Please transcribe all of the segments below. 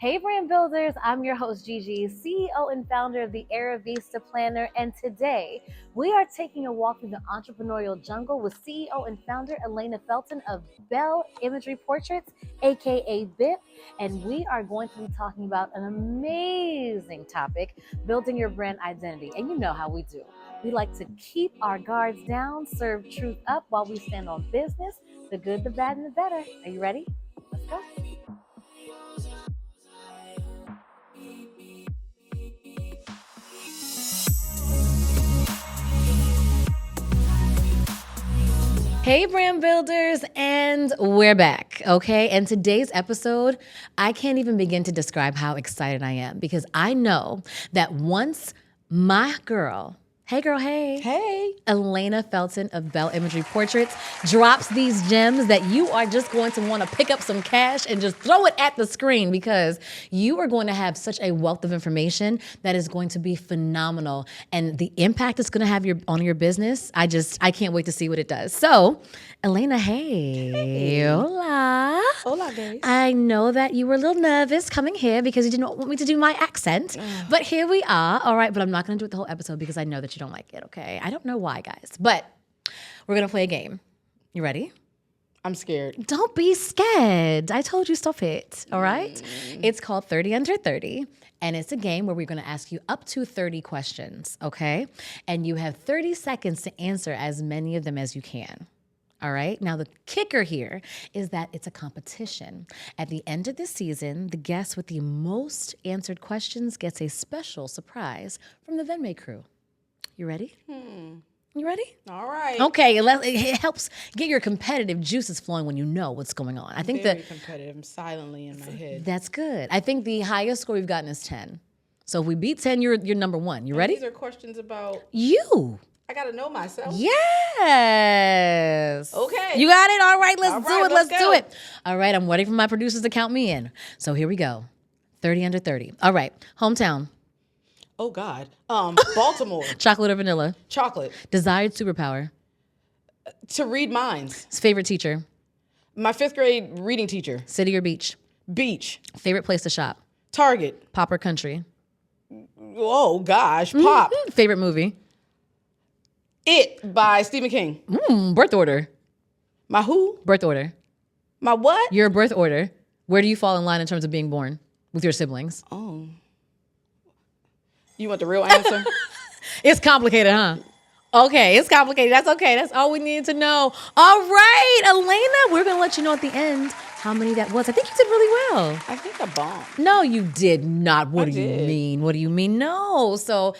Hey brand builders, I'm your host Gigi, CEO and founder of the Era Vista Planner, and today we are taking a walk through the entrepreneurial jungle with CEO and founder Elena Felton of Belle Imagery Portraits, aka BIP, and we are going to be talking about an amazing topic, building your brand identity. And you know how we do. We like to keep our guards down, serve truth up while we stand on business, the good, the bad, and the better. Are you ready? Let's go. Hey brand builders, and we're back, okay? And today's episode, I can't even begin to describe how excited I am because I know that once my girl, hey, Elena Felton of Belle Imagery Portraits drops these gems that you are just going to want to pick up some cash and just throw it at the screen because you are going to have such a wealth of information that is going to be phenomenal. And the impact it's going to have on your business, I can't wait to see what it does. So, Elena, hey. Hola. Hola, guys. I know that you were a little nervous coming here because you didn't want me to do my accent, but here we are. All right, but I'm not going to do it the whole episode because I know that you don't like it, okay? I don't know why, guys, but we're going to play a game. You ready? I'm scared. Don't be scared. I told you stop it, all right? It's called 30 Under 30, and it's a game where we're going to ask you up to 30 questions, okay? And you have 30 seconds to answer as many of them as you can. All right. Now, the kicker here is that it's a competition. At the end of this season, the guest with the most answered questions gets a special surprise from the Vendmae crew. You ready? You ready? All right. Okay. It helps get your competitive juices flowing when you know what's going on. I think Very competitive. I'm silently in my head. That's good. I think the highest score we've gotten is 10. So if we beat 10, you're number one. You ready? These are questions about you. I got to know myself. Yes. Okay. You got it? All right, let's do it. Let's go. do it. All right, I'm waiting for my producers to count me in. So here we go. 30 under 30. All right. Hometown. Oh, God. Baltimore. Chocolate or vanilla? Chocolate. Desired superpower? To read minds. Favorite teacher? My 5th grade reading teacher. City or beach? Beach. Favorite place to shop? Target. Pop or country? Oh, gosh. Pop. Favorite movie? It by Stephen King. Birth order? My who? Birth order. My what? Your birth order. Where do you fall in line in terms of being born with your siblings? Oh. You want the real answer? It's complicated, huh? Okay, it's complicated. That's okay. That's all we needed to know. All right, Elena, we're going to let you know at the end how many that was. I think you did really well. I think I bombed. No, you did not. What I do you did. mean? What do you mean? No. So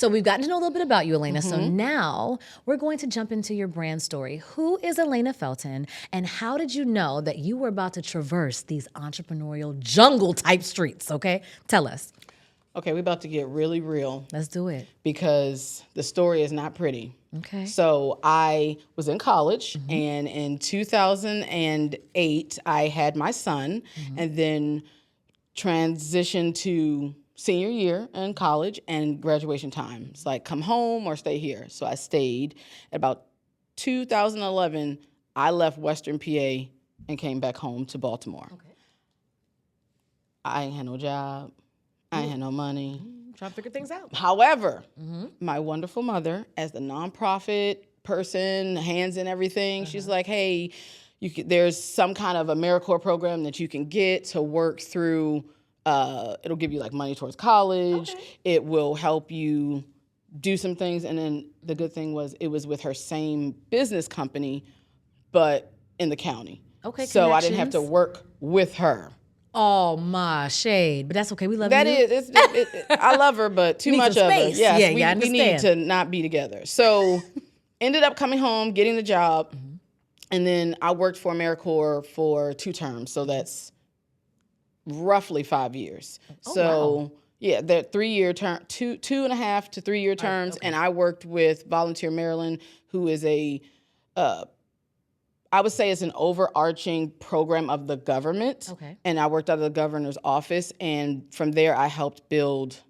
we've gotten to know a little bit about you, Elena. So now we're going to jump into your brand story. Who is Elena Felton, and how did you know that you were about to traverse these entrepreneurial jungle-type streets, okay? Tell us. Okay, we're about to get really real. Let's do it. Because the story is not pretty. Okay. So I was in college, and in 2008, I had my son, and then transitioned to senior year in college and graduation time. It's like, come home or stay here. So I stayed. At about 2011, I left Western PA and came back home to Baltimore. Okay. I ain't had no job. I ain't had no money. Trying to figure things out. However, my wonderful mother, as the nonprofit person, hands in everything, she's like, hey, there's some kind of AmeriCorps program that you can get to work through. It'll give you like money towards college. Okay. It will help you do some things. And then the good thing was it was with her same business company, but in the county. Okay, so I didn't have to work with her. Oh, my shade. But that's okay. We love you. That is. I love her, but too much of her. Space. Yes, Yeah, we need to not be together. So ended up coming home, getting the job, and then I worked for AmeriCorps for 2 terms. So that's roughly 5 years. Wow. Yeah, they're 3-year term, 2.5 to 3-year terms. Okay. And I worked with Volunteer Maryland, who is I would say it's an overarching program of the government. Okay. And I worked out of the governor's office. And from there, I helped build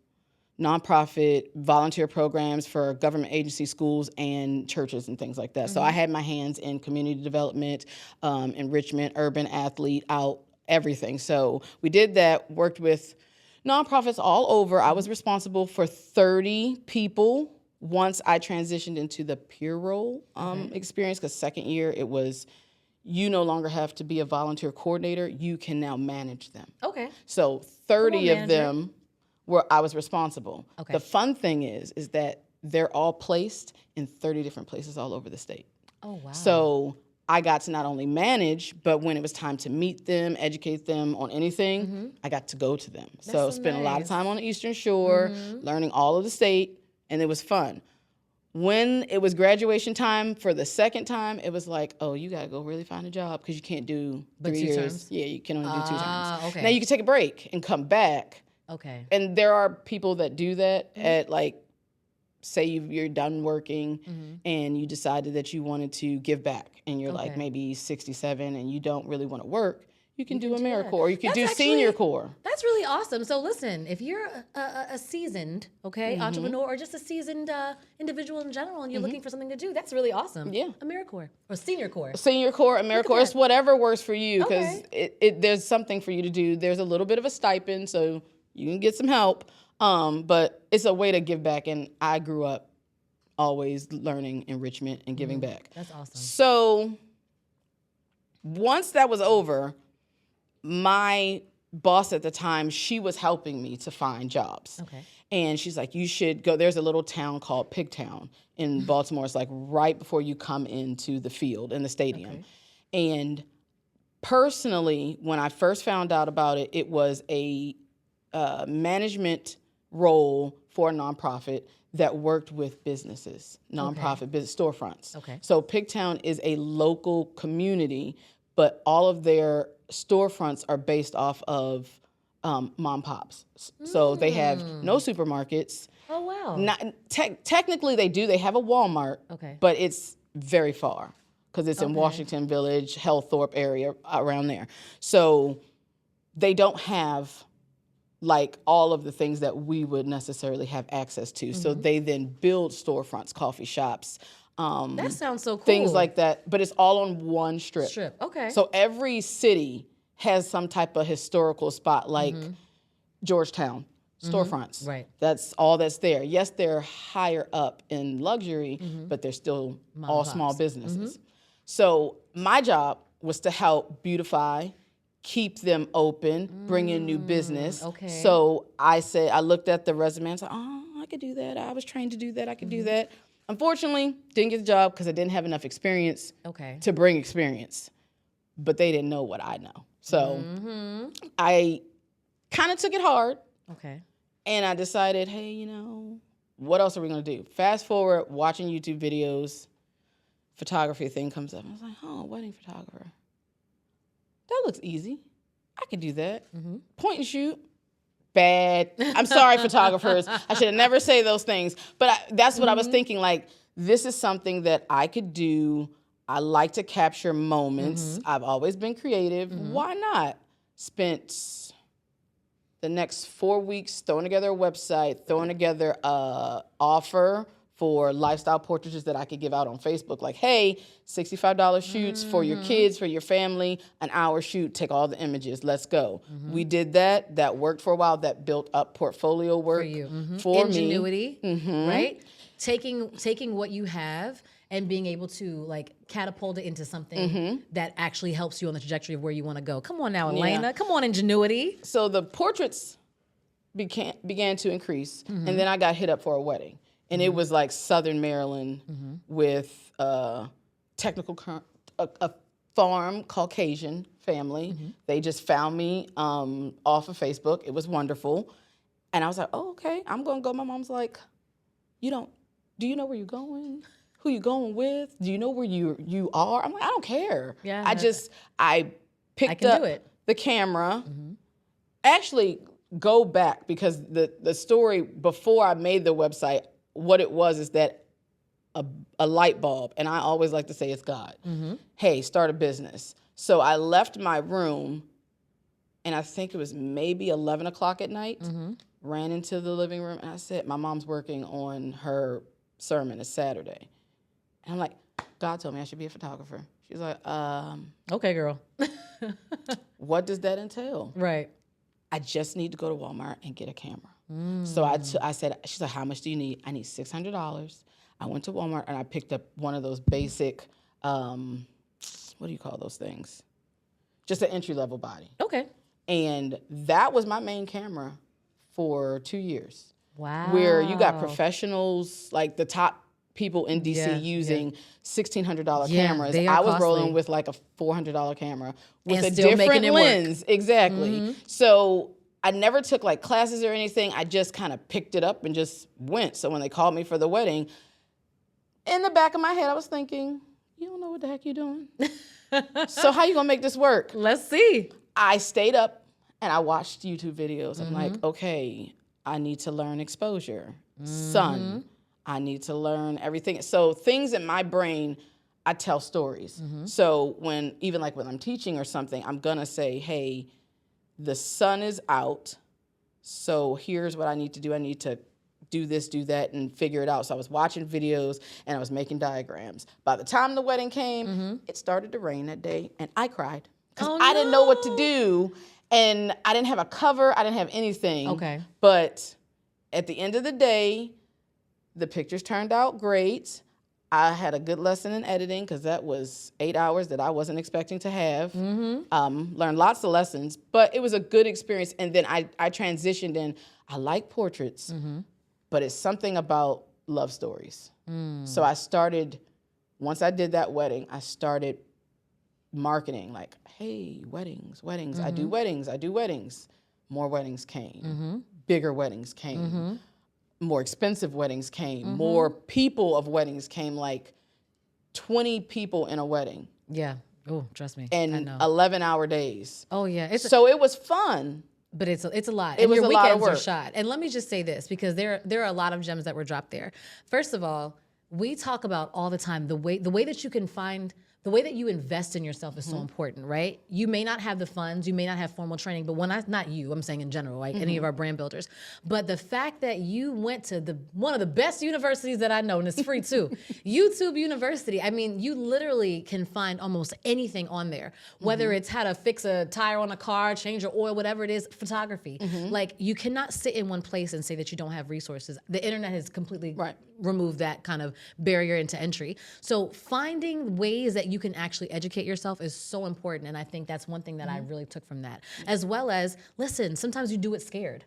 nonprofit volunteer programs for government agency schools and churches and things like that. So I had my hands in community development, enrichment, urban athlete out everything. So we did that, worked with nonprofits all over. I was responsible for 30 people once I transitioned into the peer role experience, because second year it was, you no longer have to be a volunteer coordinator. You can now manage them. Okay. So 30 of them I was responsible. Okay. The fun thing is that they're all placed in 30 different places all over the state. Oh, wow. So I got to not only manage, but when it was time to meet them, educate them on anything, I got to go to them. So spent a lot of time on the Eastern Shore, learning all of the state, and it was fun. When it was graduation time for the second time, it was like, oh, you got to go really find a job because you can't do 3 years. Terms? Yeah, you can only do 2 terms. Okay. Now you can take a break and come back. Okay. And there are people that do that at, like, say you're done working and you decided that you wanted to give back and you're like maybe 67 and you don't really want to work. You can do AmeriCorps, or you can do Senior Corps. That's really awesome. So listen, if you're a seasoned, entrepreneur, or just a seasoned individual in general, and you're looking for something to do, that's really awesome. Yeah. AmeriCorps or Senior Corps. Senior Corps, AmeriCorps, it's whatever works for you, because there's something for you to do. There's a little bit of a stipend, so you can get some help, but it's a way to give back, and I grew up always learning enrichment and giving back. That's awesome. So once that was over, my boss at the time, she was helping me to find jobs. Okay. And she's like, you should go. There's a little town called Pigtown in Baltimore. It's like right before you come into the field in the stadium. Okay. And personally, when I first found out about it, it was a management role for a nonprofit that worked with businesses, nonprofit business storefronts. Okay. So Pigtown is a local community, but all of their storefronts are based off of mom pops. So they have no supermarkets. Oh, wow. Not technically they do. They have a Walmart, but it's very far because it's in Washington Village, Hellthorpe area, around there. So they don't have like all of the things that we would necessarily have access to. So they then build storefronts, coffee shops. That sounds so cool. Things like that, but it's all on one strip. Okay. So every city has some type of historical spot, like Georgetown storefronts. Right. That's all that's there. Yes, they're higher up in luxury, but they're still all small businesses. So my job was to help beautify, keep them open, bring in new business. Okay. So I looked at the resume and said, oh, I could do that. I was trained to do that. I could do that. Unfortunately, didn't get the job because I didn't have enough experience to bring experience. But they didn't know what I know. So I kind of took it hard. Okay. And I decided, hey, you know, what else are we going to do? Fast forward, watching YouTube videos, photography thing comes up. I was like, oh, wedding photographer. That looks easy. I could do that. Point and shoot. Bad. I'm sorry, photographers. I should have never said those things. But that's what I was thinking. Like, this is something that I could do. I like to capture moments. I've always been creative. Why not? Spent the next 4 weeks throwing together a website, throwing together a offer for lifestyle portraits that I could give out on Facebook. Like, hey, $65 shoots for your kids, for your family, an hour shoot, take all the images, let's go. We did that. That worked for a while. That built up portfolio work for you. For Ingenuity, right? Taking what you have and being able to like catapult it into something that actually helps you on the trajectory of where you want to go. Come on now, Elena. Yeah. Come on, ingenuity. So the portraits began to increase, and then I got hit up for a wedding. And it was like Southern Maryland with a farm Caucasian family. They just found me off of Facebook. It was wonderful. And I was like, oh, okay, I'm going to go. My mom's like, do you know where you're going? Who you going with? Do you know where you are? I'm like, I don't care. Yeah. I picked up the camera. Actually, go back because the story before I made the website, what it was is that a light bulb, and I always like to say it's God. Hey, start a business. So I left my room, and I think it was maybe 11 o'clock at night, ran into the living room, and I said, my mom's working on her sermon. It's Saturday. And I'm like, God told me I should be a photographer. She's like, okay, girl. what does that entail? Right. I just need to go to Walmart and get a camera. So I said, she's like, how much do you need? I need $600. I went to Walmart and I picked up one of those basic, what do you call those things? Just an entry-level body. Okay. And that was my main camera for 2 years. Wow. Where you got professionals, like the top people in DC using $1,600 cameras. they are I was costly. rolling with like a $400 camera with And a still making different it work. lens. Exactly. So I never took like classes or anything. I just kind of picked it up and just went. So when they called me for the wedding, in the back of my head, I was thinking, you don't know what the heck you're doing. So how you gonna make this work? Let's see. I stayed up and I watched YouTube videos. I'm like, okay, I need to learn exposure, sun. I need to learn everything. So things in my brain, I tell stories. So when I'm teaching or something, I'm gonna say, hey, the sun is out. So here's what I need to do. I need to do this, do that, and figure it out. So I was watching videos and I was making diagrams. By the time the wedding came, it started to rain that day and I cried because I didn't know what to do. And I didn't have a cover. I didn't have anything. Okay. But at the end of the day, the pictures turned out great. I had a good lesson in editing because that was 8 hours that I wasn't expecting to have. Learned lots of lessons, but it was a good experience. And then I transitioned in. I like portraits, but it's something about love stories. So I started, once I did that wedding, I started marketing like, hey, weddings. I do weddings. More weddings came. Bigger weddings came. More expensive weddings came. More people of weddings came, like 20 people in a wedding. Yeah. Oh, trust me. And I know. 11-hour days. Oh, yeah. So it was fun. But it's a lot. It And was your a lot of weekends are work. shot. And let me just say this, because there are a lot of gems that were dropped there. First of all, we talk about all the time the way that you can find. The way that you invest in yourself is so important, right? You may not have the funds, you may not have formal training, but not you, I'm saying in general, like any of our brand builders. But the fact that you went to one of the best universities that I know, and it's free too, YouTube University. I mean, you literally can find almost anything on there, whether it's how to fix a tire on a car, change your oil, whatever it is, photography. Like, you cannot sit in one place and say that you don't have resources. The internet has completely removed that kind of barrier into entry. So finding ways that you can actually educate yourself is so important. And I think that's one thing that I really took from that. As well as, listen, sometimes you do it scared,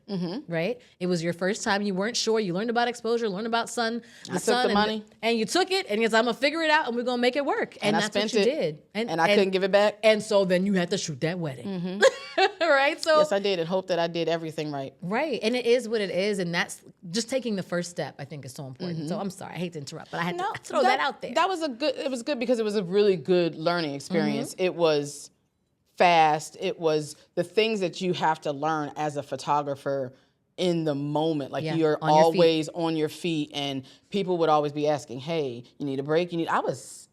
right? It was your first time. You weren't sure. You learned about exposure, learned about sun, I took the money. And you took it, and you said, I'm going to figure it out, and we're going to make it work. And I that's spent what you it, did. And I couldn't give it back. And so then you had to shoot that wedding, right? So Yes, I did, and hope that I did everything right. Right. And it is what it is. And that's just taking the first step, I think, is so important. So I'm sorry, I hate to interrupt, but I had to throw that out there. It was good because it was a really good learning experience. It was fast. It was the things that you have to learn as a photographer in the moment. Like, you're on your always on your feet, and people would always be asking, hey, you need a break? I was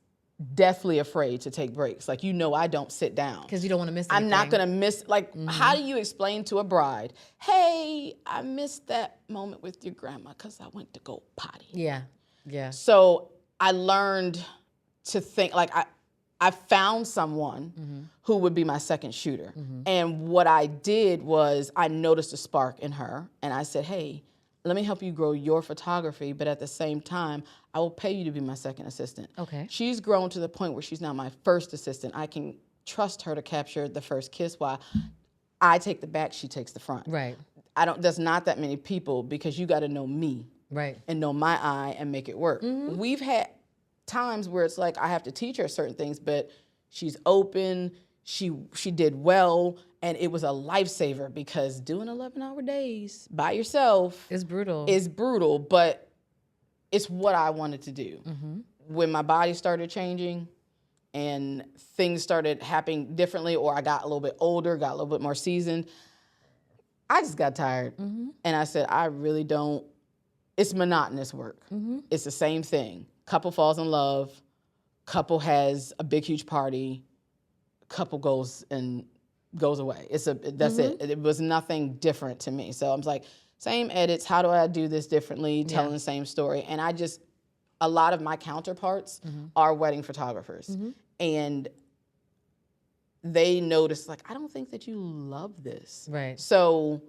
deathly afraid to take breaks. Like, I don't sit down. Because you don't want to miss anything. I'm not going to miss, like, how do you explain to a bride, hey, I missed that moment with your grandma because I went to go potty. Yeah. Yeah. So I learned to think, like, I found someone who would be my second shooter. And what I did was I noticed a spark in her, and I said, hey, let me help you grow your photography, but at the same time, I will pay you to be my second assistant. Okay. She's grown to the point where she's now my first assistant. I can trust her to capture the first kiss while I take the back, she takes the front. Right. There's not that many people, because you got to know me. Right. And know my eye and make it work. We've had times where it's like I have to teach her certain things, but she's open, she did well, and it was a lifesaver, because doing 11-hour days by yourself is brutal. But it's what I wanted to do. When my body started changing and things started happening differently, or I got a little bit older, got a little bit more seasoned, I just got tired. And I said, I really don't. It's monotonous work. It's the same thing. Couple falls in love, couple has a big, huge party, couple goes away. That's it. It was nothing different to me. So I was like, same edits, how do I do this differently, telling the same story? And a lot of my counterparts are wedding photographers. And they noticed, like, I don't think that you love this. Right. So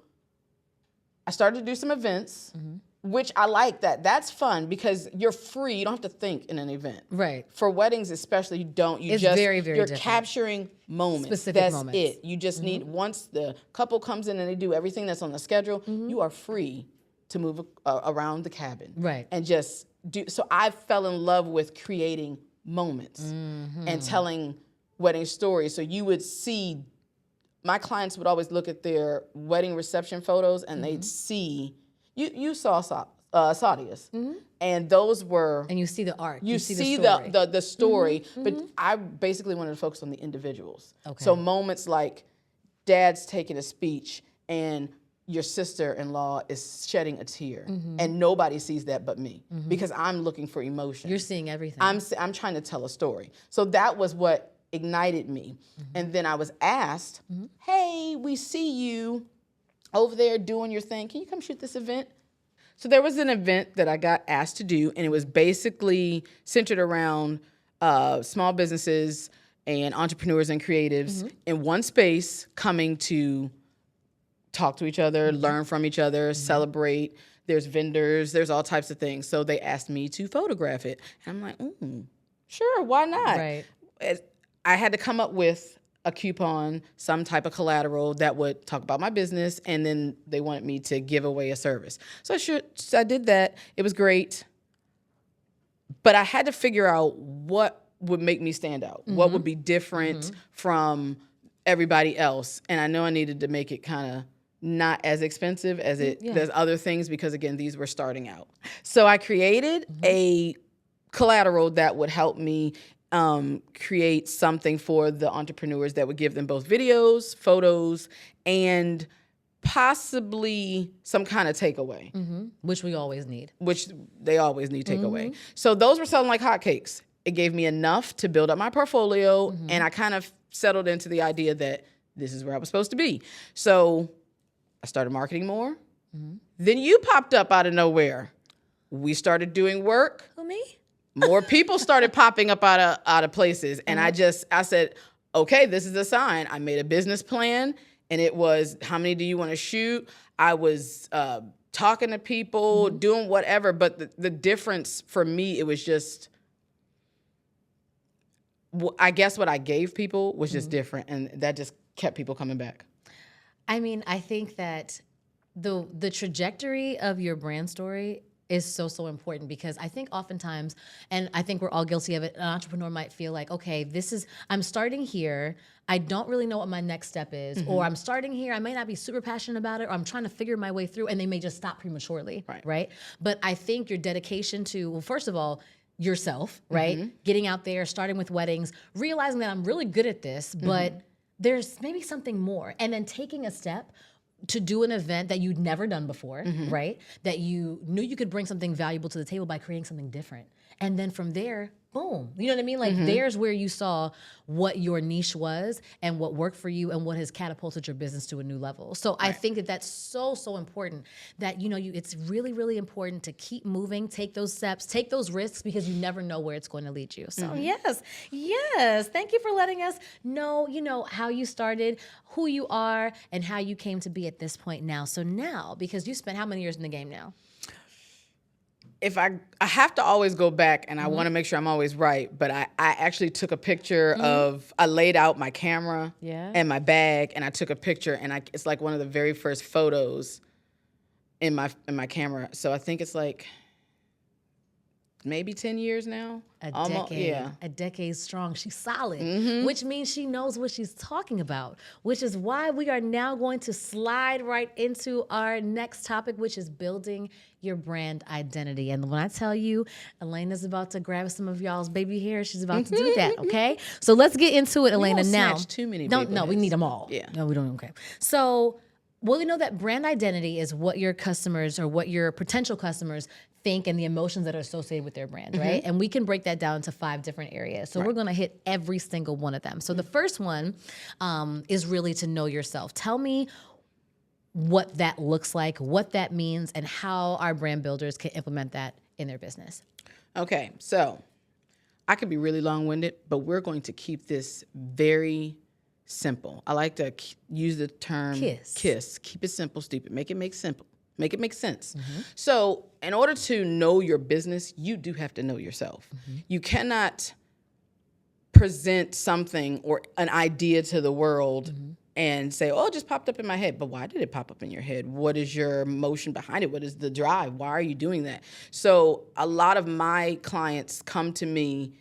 I started to do some events, which I like that. That's fun because you're free. You don't have to think in an event. Right. For weddings especially, you don't. It's very, very you're different. Capturing moments. Specific that's moments. it. You just need, once the couple comes in and they do everything that's on the schedule, you are free to move around the cabin. Right. And just do. So I fell in love with creating moments and telling wedding stories. So you would see, my clients would always look at their wedding reception photos and they'd see, you saw Saudia's, and those were, And you see the art. you see the the story, but I basically wanted to focus on the individuals. Okay. So moments like dad's taking a speech and your sister-in-law is shedding a tear, and nobody sees that but me because I'm looking for emotion. You're seeing everything. I'm trying to tell a story. So that was what ignited me. And then I was asked, hey, we see you over there doing your thing. Can you come shoot this event? So there was an event that I got asked to do, and it was basically centered around small businesses and entrepreneurs and creatives in one space coming to talk to each other, learn from each other, celebrate. There's vendors, there's all types of things. So they asked me to photograph it. And I'm like, sure, why not? Right. I had to come up with a coupon, some type of collateral that would talk about my business, and then they wanted me to give away a service. So I did that. It was great. But I had to figure out what would make me stand out, what would be different from everybody else. And I know I needed to make it kind of not as expensive as there's other things, because again, these were starting out. So I created a collateral that would help me create something for the entrepreneurs that would give them both videos, photos, and possibly some kind of takeaway. Which we always need. Which they always need takeaway. So those were selling like hotcakes. It gave me enough to build up my portfolio, and I kind of settled into the idea that this is where I was supposed to be. So I started marketing more. Then you popped up out of nowhere. We started doing work. Who, me? More people started popping up out of places. And I said, okay, this is a sign. I made a business plan, and it was, how many do you want to shoot? I was talking to people, doing whatever. But the difference for me, it was just, I guess what I gave people was just different. And that just kept people coming back. I mean, I think that the trajectory of your brand story is so important, because I think oftentimes, and I think we're all guilty of it, an entrepreneur might feel like, okay, I'm starting here. I don't really know what my next step is, or I'm starting here. I may not be super passionate about it, or I'm trying to figure my way through, and they may just stop prematurely, right? But I think your dedication to, well, first of all, yourself, right? Getting out there, starting with weddings, realizing that I'm really good at this, but there's maybe something more, and then taking a step to do an event that you'd never done before, right? That you knew you could bring something valuable to the table by creating something different. And then from there, boom. You know what I mean? Like there's where you saw what your niche was and what worked for you and what has catapulted your business to a new level. So I think that that's so important, that, it's really, really important to keep moving, take those steps, take those risks, because you never know where it's going to lead you. So yes. Thank you for letting us know, how you started, who you are, and how you came to be at this point now. So now, because you spent how many years in the game now? If I have to always go back, and I want to make sure I'm always right, but I actually took a picture of, I laid out my camera and my bag, and I took a picture, and it's like one of the very first photos in my camera. So I think it's like maybe 10 years now. A decade strong. She's solid, which means she knows what she's talking about, which is why we are now going to slide right into our next topic, which is building your brand identity. And when I tell you, Elena's about to grab some of y'all's baby hair, she's about to do that, okay? So let's get into it, Elena. Now, snatch too many no, we need them all. Yeah. No, we don't. Okay. So, we know that brand identity is what your customers, or what your potential customers, think, and the emotions that are associated with their brand, right? And we can break that down into 5 different areas. So we're going to hit every single one of them. So the first one is really to know yourself. Tell me what that looks like, what that means, and how our brand builders can implement that in their business. Okay, so I could be really long-winded, but we're going to keep this very simple. I like to use the term KISS. Keep it simple, stupid. Make it make simple. Make it make sense. So in order to know your business, you do have to know yourself. You cannot present something or an idea to the world and say, oh, it just popped up in my head. But why did it pop up in your head? What is your motion behind it? What is the drive? Why are you doing that? So a lot of my clients come to me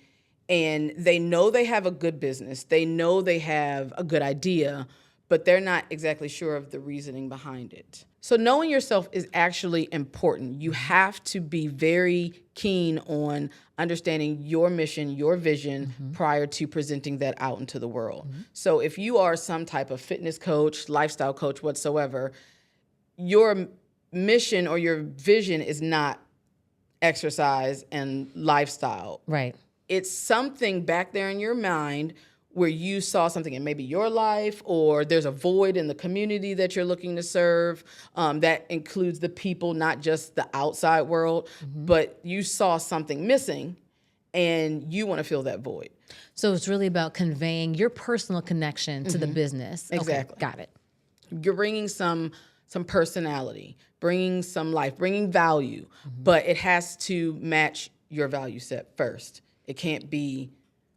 and they know they have a good business. They know they have a good idea, but they're not exactly sure of the reasoning behind it. So knowing yourself is actually important. You have to be very keen on understanding your mission, your vision prior to presenting that out into the world. So if you are some type of fitness coach, lifestyle coach, whatsoever, your mission or your vision is not exercise and lifestyle. Right. It's something back there in your mind where you saw something in maybe your life, or there's a void in the community that you're looking to serve. That includes the people, not just the outside world, but you saw something missing and you want to fill that void. So it's really about conveying your personal connection to the business. Exactly. Okay, got it. You're bringing some personality, bringing some life, bringing value, but it has to match your value set first. It can't be,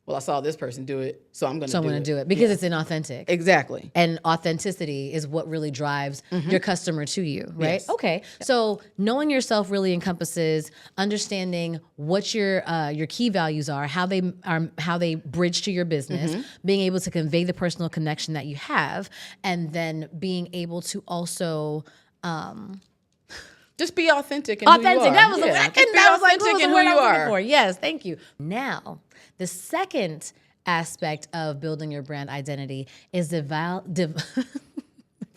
well, I saw this person do it, so I'm going to do it. Because it's inauthentic. Exactly. And authenticity is what really drives your customer to you, right? Yes. Okay. So knowing yourself really encompasses understanding what your key values are, how they bridge to your business, being able to convey the personal connection that you have, and then being able to also just be authentic and who you are. That was yeah. that was like authentic the and word who I you was looking are. for. Yes, thank you. Now, the second aspect of building your brand identity is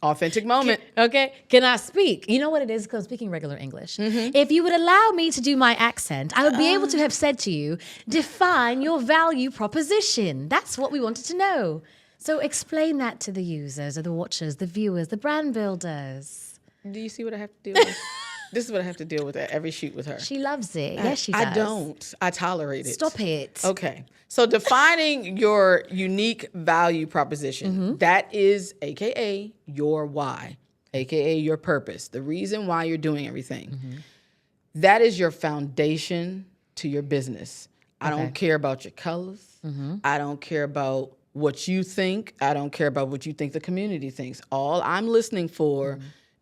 Authentic moment. Okay, can I speak? You know what it is? Because I'm speaking regular English. If you would allow me to do my accent, I would be able to have said to you, define your value proposition. That's what we wanted to know. So explain that to the users, or the watchers, the viewers, the brand builders. Do you see what I have to deal with? This is what I have to deal with at every shoot with her. She loves it. Yes, she does. I don't. I tolerate it. Stop it. Okay. So defining your unique value proposition, that is AKA your why, AKA your purpose, the reason why you're doing everything. That is your foundation to your business. I don't care about your colors. I don't care about what you think. I don't care about what you think the community thinks. All I'm listening for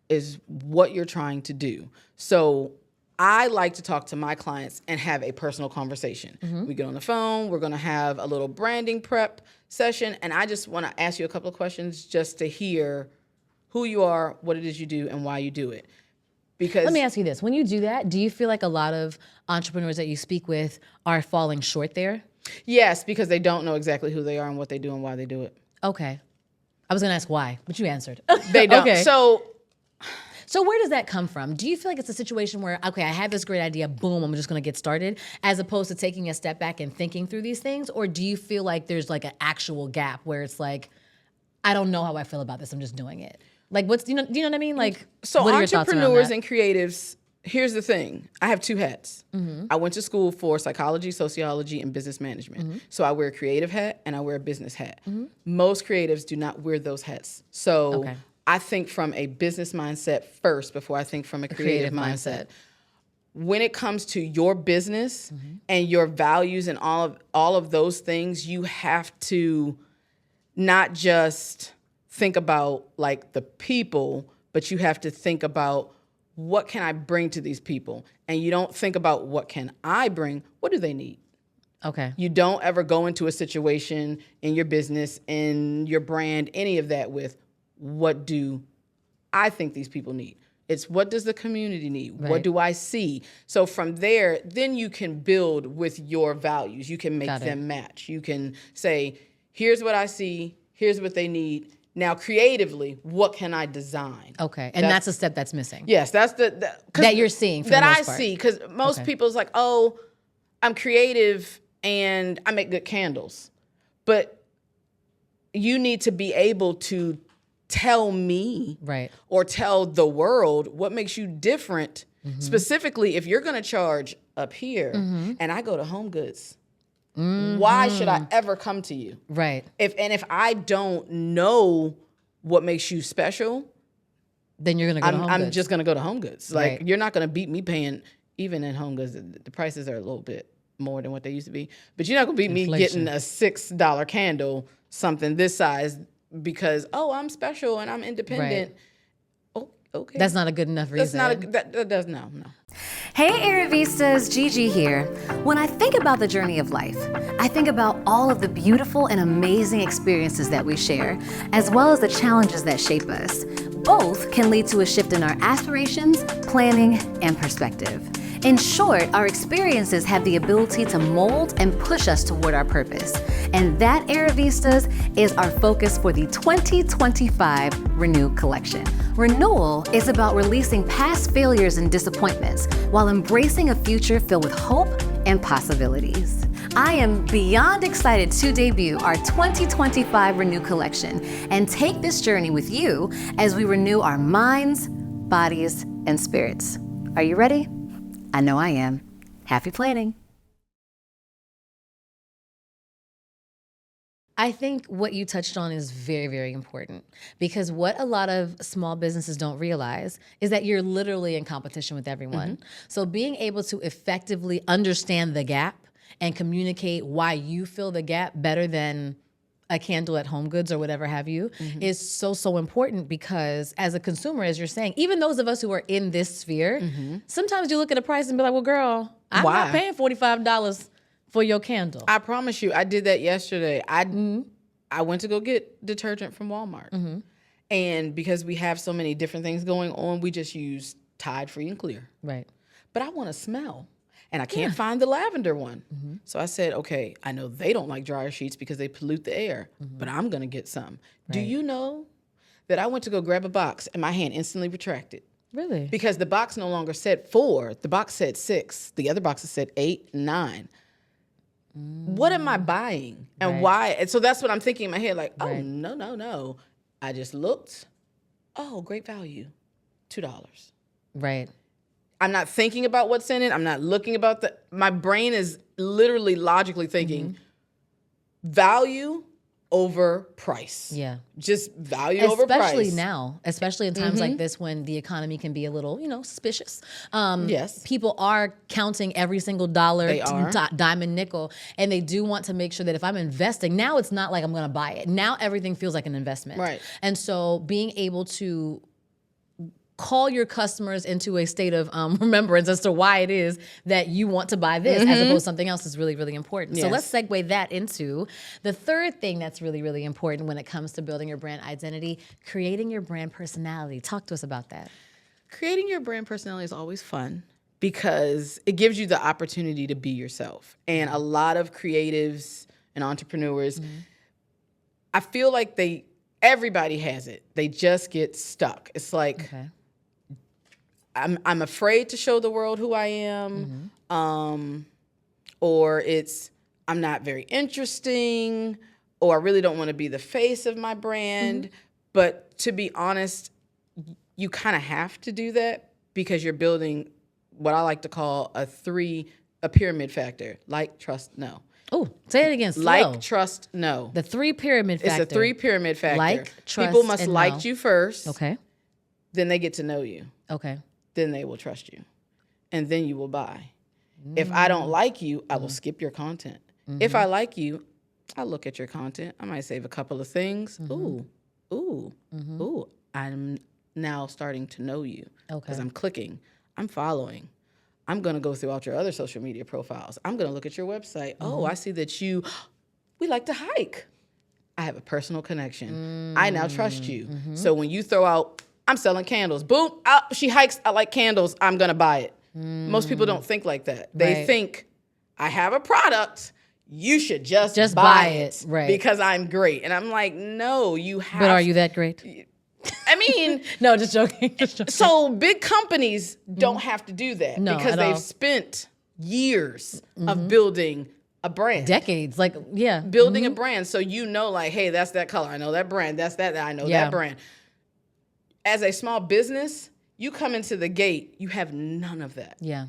is what you're trying to do. So I like to talk to my clients and have a personal conversation. We get on the phone, we're gonna have a little branding prep session, and I just wanna ask you a couple of questions just to hear who you are, what it is you do, and why you do it. Because let me ask you this. When you do that, do you feel like a lot of entrepreneurs that you speak with are falling short there? Yes, because they don't know exactly who they are and what they do and why they do it. Okay. I was gonna ask why, but you answered. They don't. Okay. So where does that come from? Do you feel like it's a situation where, okay, I have this great idea, boom, I'm just gonna get started, as opposed to taking a step back and thinking through these things? Or do you feel like there's like an actual gap where it's like, I don't know how I feel about this, I'm just doing it? Like do you know what I mean? Like, So what are your thoughts around entrepreneurs that? and creatives, here's the thing. I have two hats. I went to school for psychology, sociology, and business management. So I wear a creative hat and I wear a business hat. Most creatives do not wear those hats. So I think from a business mindset first before I think from a creative mindset. When it comes to your business and your values and all of those things, you have to not just think about like the people, but you have to think about what can I bring to these people? And you don't think about what can I bring, what do they need? Okay. You don't ever go into a situation in your business, in your brand, any of that with what do I think these people need? It's what does the community need? Right. What do I see? So from there, then you can build with your values. You can make them match. You can say, here's what I see, here's what they need. Now, creatively, what can I design? Okay, and that's a step that's missing. Yes, that's that you're seeing for that the most I part. see, because most people's like, oh, I'm creative and I make good candles, but you need to be able to tell me or tell the world what makes you different. Specifically, if you're going to charge up here and I go to Home Goods Why should I ever come to you? Right. If I don't know what makes you special, then you're going to go to Home I'm Goods. just going to go to Home Goods. Like, Right. you're not going to beat me paying, even in Home Goods, the prices are a little bit more than what they used to be. But you're not going to beat me getting a $6 candle, something this size, because, I'm special and I'm independent. Right. Oh, okay. That's not a good enough reason. That does, no. Hey Aravistas, Gigi here. When I think about the journey of life, I think about all of the beautiful and amazing experiences that we share, as well as the challenges that shape us. Both can lead to a shift in our aspirations, planning, and perspective. In short, our experiences have the ability to mold and push us toward our purpose. And that, Aravistas, is our focus for the 2025 Renew collection. Renewal is about releasing past failures and disappointments while embracing a future filled with hope and possibilities. I am beyond excited to debut our 2025 Renew collection and take this journey with you as we renew our minds, bodies, and spirits. Are you ready? I know I am. Happy planning. I think what you touched on is very, very important, because what a lot of small businesses don't realize is that you're literally in competition with everyone. So being able to effectively understand the gap and communicate why you fill the gap better than a candle at Home Goods or whatever have you is so important, because as a consumer, as you're saying, even those of us who are in this sphere, sometimes you look at a price and be like, well, girl, I'm not paying $45 for your candle. I promise you, I did that yesterday. I went to go get detergent from Walmart. And because we have so many different things going on, we just use Tide Free and Clear. Right. But I want to smell. And I can't find the lavender one. So I said, okay, I know they don't like dryer sheets because they pollute the air, but I'm going to get some. Do you know that I went to go grab a box and my hand instantly retracted? Really? Because the box no longer said 4, the box said 6. The other boxes said 8, 9. What am I buying and why? And so that's what I'm thinking in my head, like, oh, no. I just looked. Oh, great value, $2. Right. I'm not thinking about what's in it. I'm not looking about my brain is literally logically thinking value over price. Yeah. Just value over price. Especially now, especially in times like this when the economy can be a little, suspicious. Yes. People are counting every single dollar, They are. dime and nickel, and they do want to make sure that if I'm investing, now it's not like I'm going to buy it. Now everything feels like an investment. Right. And so being able to call your customers into a state of remembrance as to why it is that you want to buy this as opposed to something else is really, really important. So let's segue that into the third thing that's really, really important when it comes to building your brand identity, creating your brand personality. Talk to us about that. Creating your brand personality is always fun because it gives you the opportunity to be yourself. And a lot of creatives and entrepreneurs, I feel like everybody has it. They just get stuck. It's like, I'm afraid to show the world who I am, or it's I'm not very interesting, or I really don't want to be the face of my brand. But to be honest, you kind of have to do that because you're building what I like to call a pyramid factor: like, trust, know. Oh, say it again. Slow. Like, trust, know. The 3 pyramid factor. It's a 3 pyramid factor. Like, trust, people must and like know. you first. Okay. Then they get to know you. Okay. Then they will trust you. And then you will buy. If I don't like you, I will skip your content. If I like you, I'll look at your content. I might save a couple of things. Ooh. I'm now starting to know you. Because I'm clicking. I'm following. I'm going to go throughout your other social media profiles. I'm going to look at your website. Oh, I see that we like to hike. I have a personal connection. I now trust you. So when you throw out, I'm selling candles. Boom, she hikes, I like candles, I'm going to buy it. Most people don't think like that. They think, I have a product, you should just buy it. Right. Because I'm great. And I'm like, no, you have. But are you that great? I mean, No, just joking. so big companies don't have to do that because at they've all. spent years of building a brand. Decades. Building a brand. So like, hey, that's that color. I know that brand. That's that. I know that brand. As a small business, you come into the gate, you have none of that. Yeah.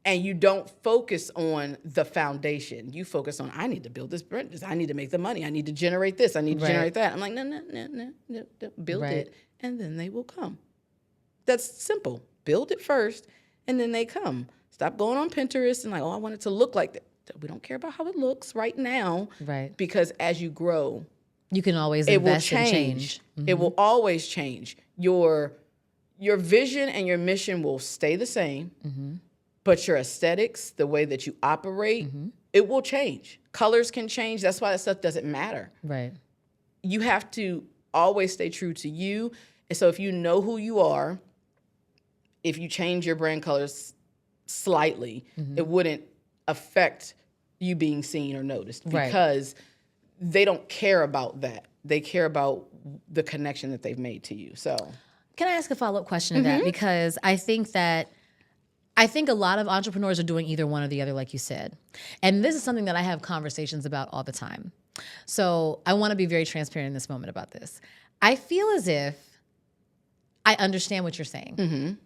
And you don't focus on the foundation. You focus on, I need to build this brand. I need to make the money. I need to generate this. I need to generate that. I'm like, no. Build it, and then they will come. That's simple. Build it first, and then they come. Stop going on Pinterest and like, oh, I want it to look like that. We don't care about how it looks right now. Right. Because as you grow, you can always invest and change. Mm-hmm. It will always change. Your vision and your mission will stay the same. Mm-hmm. But your aesthetics, the way that you operate, it will change. Colors can change. That's why that stuff doesn't matter. Right. You have to always stay true to you. And so if you know who you are, if you change your brand colors slightly, it wouldn't affect you being seen or noticed because they don't care about that. They care about the connection that they've made to you. So, can I ask a follow-up question to that? Because I think a lot of entrepreneurs are doing either one or the other, like you said. And this is something that I have conversations about all the time. So I want to be very transparent in this moment about this. I feel as if I understand what you're saying.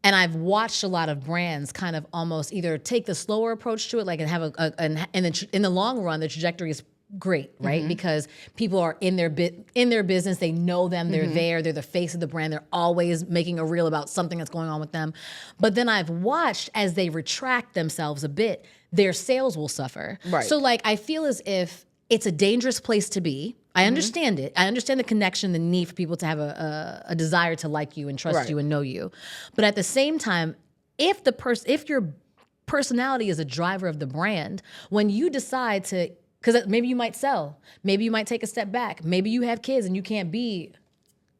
And I've watched a lot of brands kind of almost either take the slower approach to it, like and have and in the long run, the trajectory is great, right? Because people are in their business, they know them, they're the face of the brand, they're always making a reel about something that's going on with them. But then I've watched as they retract themselves a bit, their sales will suffer. Right. So like I feel as if it's a dangerous place to be. I understand it. I understand the connection, the need for people to have a desire to like you and trust you and know you. But at the same time, if your personality is a driver of the brand, when you decide to, because maybe you might sell, maybe you might take a step back, maybe you have kids and you can't be,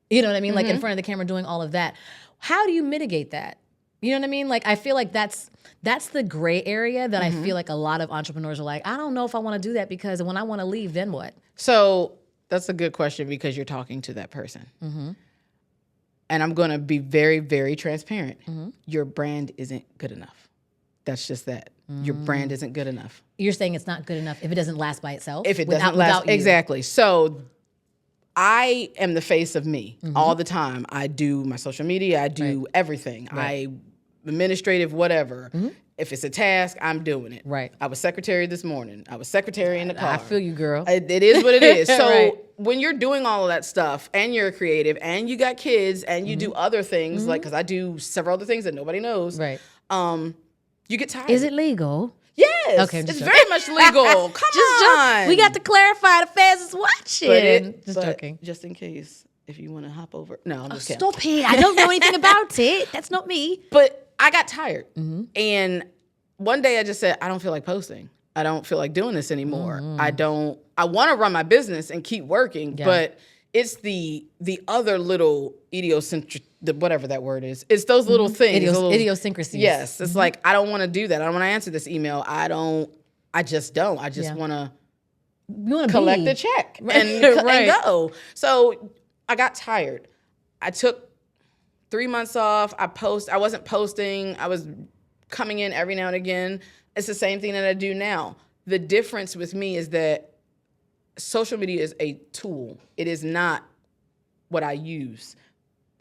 you know what I mean, like in front of the camera doing all of that. How do you mitigate that? You know what I mean? Like I feel like that's the gray area that I feel like a lot of entrepreneurs are like, I don't know if I want to do that because when I want to leave, then what? So that's a good question because you're talking to that person. And I'm going to be very, very transparent. Your brand isn't good enough. That's just that. Your brand isn't good enough. You're saying it's not good enough if it doesn't last by itself? If it doesn't last, exactly. So I am the face of me all the time. I do my social media. I do everything. I administrative, whatever. If it's a task, I'm doing it. Right. I was secretary this morning. I was secretary in the car. I feel you, girl. It is what it is. So when you're doing all of that stuff and you're creative and you got kids and you do other things, like, because I do several other things that nobody knows. Right. You get tired. Is it legal? Yes. Okay. It's very much legal. Come on. We got to clarify. The fans is watching. Just joking. Just in case, if you want to hop over. No, I'm just kidding. Stop it. I don't know anything about it. That's not me. But I got tired. And one day I just said, I don't feel like posting. I don't feel like doing this anymore. I want to run my business and keep working, but it's the other little idiosyncratic, whatever that word is. It's those little things. Idiosyncrasies. Yes. It's like, I don't want to do that. I don't want to answer this email. I just don't. I just want to collect the check and go. So I got tired. I took 3 months off. I wasn't posting. I was coming in every now and again. It's the same thing that I do now. The difference with me is that social media is a tool. It is not what I use.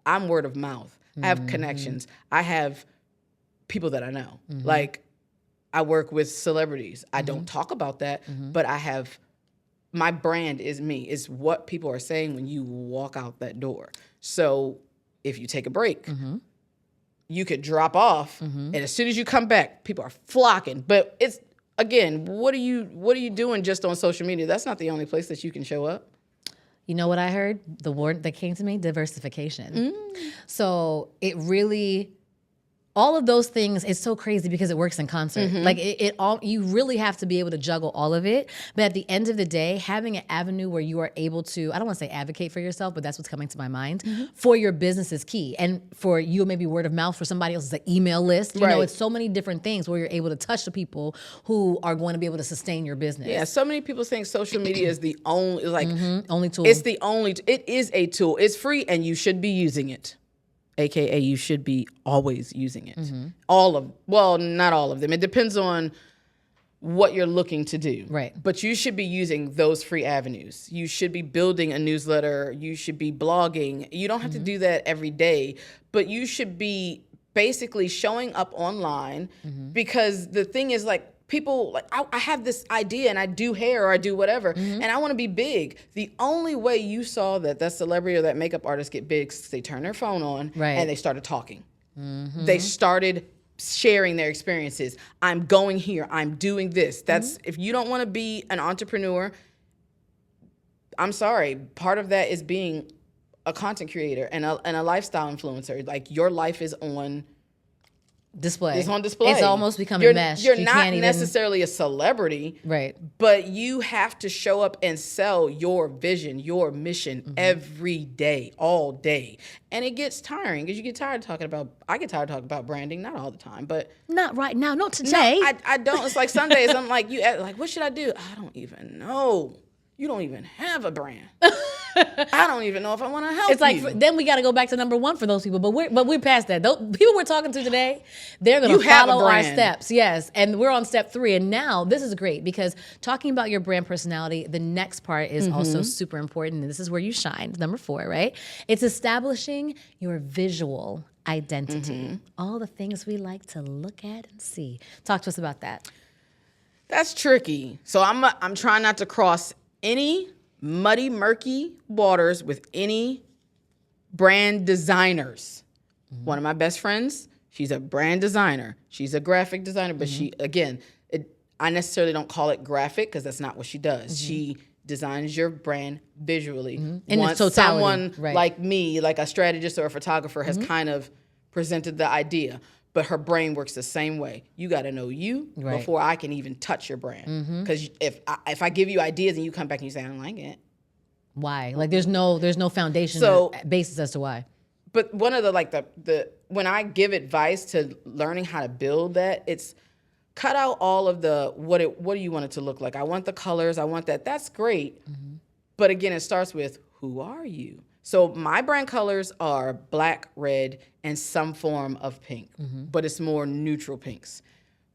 I'm word of mouth. I have connections. I have people that I know. Like, I work with celebrities. I don't talk about that, but my brand is me. It's what people are saying when you walk out that door. So if you take a break, you could drop off, and as soon as you come back, people are flocking. But it's, again, what are you doing just on social media? That's not the only place that you can show up. You know what I heard? The word that came to me, diversification. So it really, all of those things, it's so crazy because it works in concert. Like it all, you really have to be able to juggle all of it. But at the end of the day, having an avenue where you are able to, I don't want to say advocate for yourself, but that's what's coming to my mind, for your business is key. And for you, maybe word of mouth, for somebody else, it's an email list. You know, it's so many different things where you're able to touch the people who are going to be able to sustain your business. Yeah, so many people think social media is the only, only tool. It's the only, it is a tool. It's free and you should be using it. AKA, you should be always using it. Not all of them. It depends on what you're looking to do. Right. But you should be using those free avenues. You should be building a newsletter. You should be blogging. You don't have to do that every day, but you should be basically showing up online because the thing is like people like I have this idea and I do hair or I do whatever and I want to be big. The only way you saw that celebrity or that makeup artist get big is they turn their phone on and they started talking. They started sharing their experiences. I'm going here. I'm doing this. That's if you don't want to be an entrepreneur, I'm sorry. Part of that is being a content creator and a lifestyle influencer. Like your life is on display. It's on display. It's almost becoming meshed. You're not necessarily a celebrity, right? But you have to show up and sell your vision, your mission every day, all day, and it gets tiring because you get tired of talking about. I get tired of talking about branding, not all the time, but not right now, not today. No, I don't. It's like some days I'm like, like, what should I do? I don't even know. You don't even have a brand. I don't even know if I want to help. It's like you. Then we got to go back to number one for those people. But we're past that. Those people we're talking to today, they're going to follow our steps. Yes, and we're on step 3. And now this is great because talking about your brand personality, the next part is also super important. And this is where you shine. Number 4, right? It's establishing your visual identity. All the things we like to look at and see. Talk to us about that. That's tricky. So I'm trying not to cross any muddy, murky waters with any brand designers. One of my best friends, she's a brand designer. She's a graphic designer, but I necessarily don't call it graphic because that's not what she does. She designs your brand visually. In Once its totality, someone like me, like a strategist or a photographer, has kind of presented the idea, but her brain works the same way. You got to know you before I can even touch your brand. Because if I give you ideas and you come back and you say, I don't like it. Why? Like there's no foundation or basis as to why. But one of the when I give advice to learning how to build that, it's cut out all of the what do you want it to look like? I want the colors, I want that. That's great. But again, it starts with who are you? So my brand colors are black, red, and some form of pink, but it's more neutral pinks.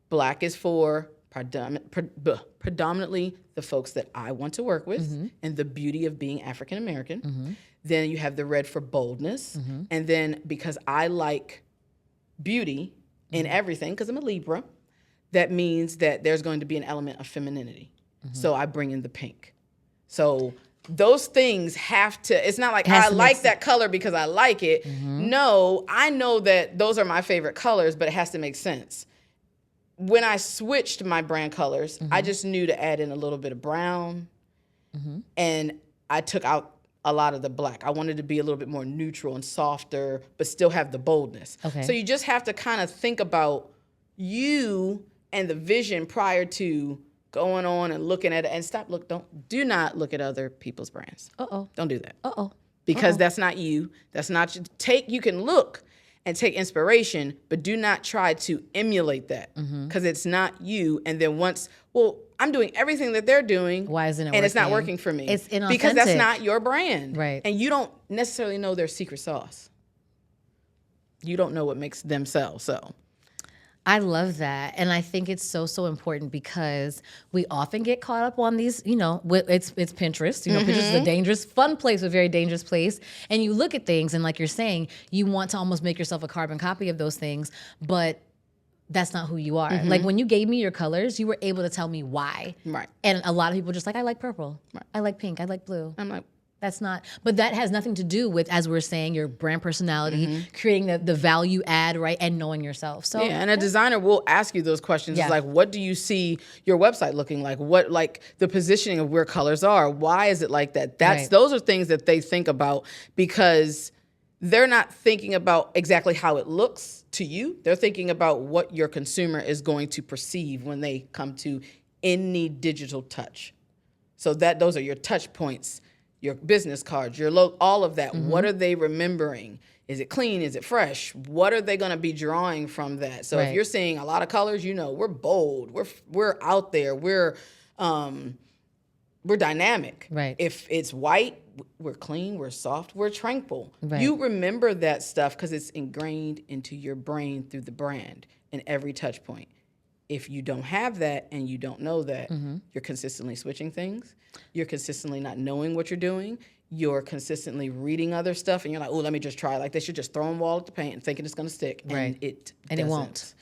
Black is for predominantly the folks that I want to work with and the beauty of being African American. Then you have the red for boldness. And then because I like beauty in everything, because I'm a Libra, that means that there's going to be an element of femininity. So I bring in the pink. So those things have to, it's not like I like that color because I like it. No, I know that those are my favorite colors, but it has to make sense. When I switched my brand colors, I just knew to add in a little bit of brown, and I took out a lot of the black. I wanted to be a little bit more neutral and softer, but still have the boldness. So you just have to kind of think about you and the vision prior to going on and looking at it, and do not look at other people's brands. Don't do that. Because that's not you. That's not you can look and take inspiration, but do not try to emulate that because it's not you. And then I'm doing everything that they're doing. Why isn't it working? And it's not working for me. It's inauthentic. Because that's not your brand. Right. And you don't necessarily know their secret sauce. You don't know what makes them sell, so. I love that. And I think it's so, so important because we often get caught up on these, it's Pinterest. Pinterest is a dangerous, fun place, a very dangerous place. And you look at things and like you're saying, you want to almost make yourself a carbon copy of those things, but that's not who you are. Like when you gave me your colors, you were able to tell me why. Right. And a lot of people just like, I like purple. Right. I like pink. I like blue. I'm like, that's not, but that has nothing to do with, as we're saying, your brand personality, creating the value add, right, and knowing yourself. So yeah, and a designer will ask you those questions. It's like, what do you see your website looking like? What, like the positioning of where colors are? Why is it like that? Those are things that they think about because they're not thinking about exactly how it looks to you. They're thinking about what your consumer is going to perceive when they come to any digital touch. So those are your touch points. Your business cards, your all of that. What are they remembering? Is it clean? Is it fresh? What are they going to be drawing from that? So if you're seeing a lot of colors, we're bold. We're out there. We're dynamic. Right. If it's white, we're clean. We're soft. We're tranquil. Right. You remember that stuff because it's ingrained into your brain through the brand in every touch point. If you don't have that and you don't know that, you're consistently switching things. You're consistently not knowing what you're doing. you're consistently reading other stuff and you're like, oh, let me just try it like this. You're just throwing wall at the paint and thinking it's going to stick. Right. And it And it won't.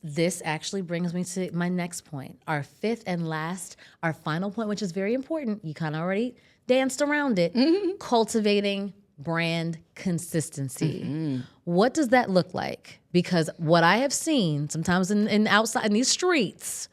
This actually brings me to my next point. Our fifth and last, our final point, which is very important. You kind of already danced around it. Cultivating brand consistency. What does that look like? Because what I have seen sometimes in outside in these streets,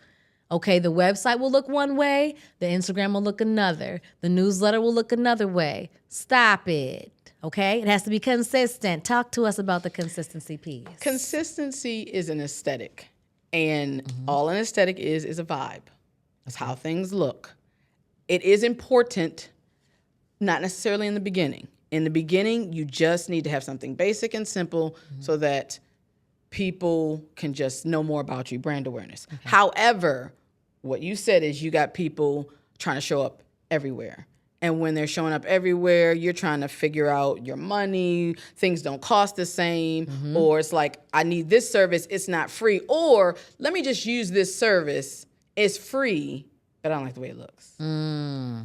okay, the website will look one way, the Instagram will look another, the newsletter will look another way. Stop it. Okay? It has to be consistent. Talk to us about the consistency piece. Consistency is an aesthetic. And all an aesthetic is a vibe. It's how things look. It is important, not necessarily in the beginning. In the beginning, you just need to have something basic and simple so that people can just know more about you, brand awareness. Okay. However, what you said is you got people trying to show up everywhere. And when they're showing up everywhere, you're trying to figure out your money, things don't cost the same, or it's like, I need this service, it's not free, or let me just use this service, it's free, but I don't like the way it looks.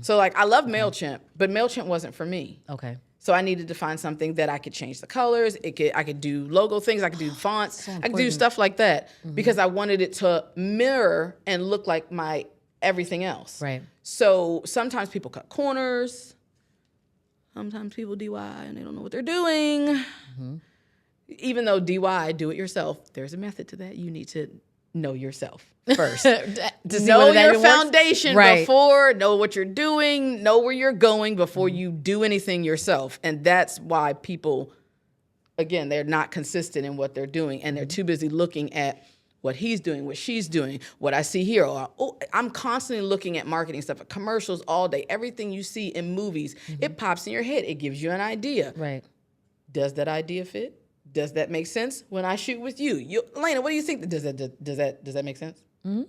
So like, I love MailChimp, but MailChimp wasn't for me. Okay. So I needed to find something that I could change the colors. I could do logo things. I could do fonts. I could do stuff like that because I wanted it to mirror and look like my everything else. Right. So sometimes people cut corners. Sometimes people DIY and they don't know what they're doing. Even though DIY, do it yourself, there's a method to that. You need to know yourself first. To see know whether that your even works. foundation before, know what you're doing, know where you're going before you do anything yourself. And that's why people, again, they're not consistent in what they're doing and they're too busy looking at what he's doing, what she's doing, what I see here. Or, I'm constantly looking at marketing stuff, at commercials all day. Everything you see in movies, it pops in your head. It gives you an idea. Right. Does that idea fit? Does that make sense when I shoot with you? Elena, what do you think? Does that make sense? And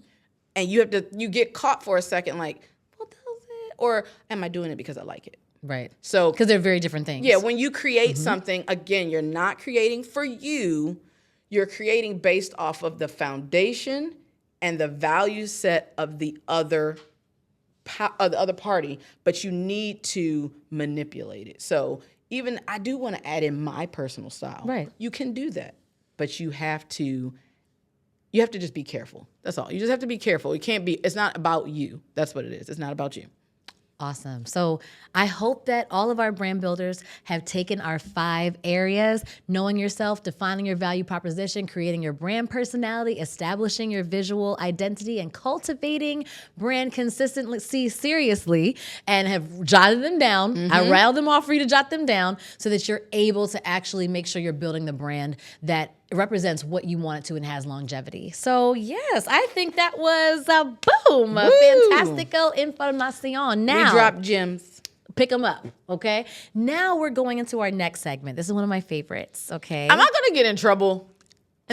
you get caught for a second, like, well, does it? Or am I doing it because I like it? Right. So, because they're very different things. Yeah, when you create something, again, you're not creating for you. You're creating based off of the foundation and the value set of the other party, but you need to manipulate it. So even I do want to add in my personal style. Right. You can do that, but you have to just be careful. That's all. You just have to be careful. It's not about you. That's what it is. It's not about you. Awesome. So I hope that all of our brand builders have taken our 5 areas: knowing yourself, defining your value proposition, creating your brand personality, establishing your visual identity, and cultivating brand consistency seriously, and have jotted them down. I rattled them off for you to jot them down so that you're able to actually make sure you're building the brand that represents what you want it to and has longevity. So yes, I think that was a fantastical information. Now, we drop gems. Pick them up, okay? Now we're going into our next segment. This is one of my favorites, okay? Am I going to get in trouble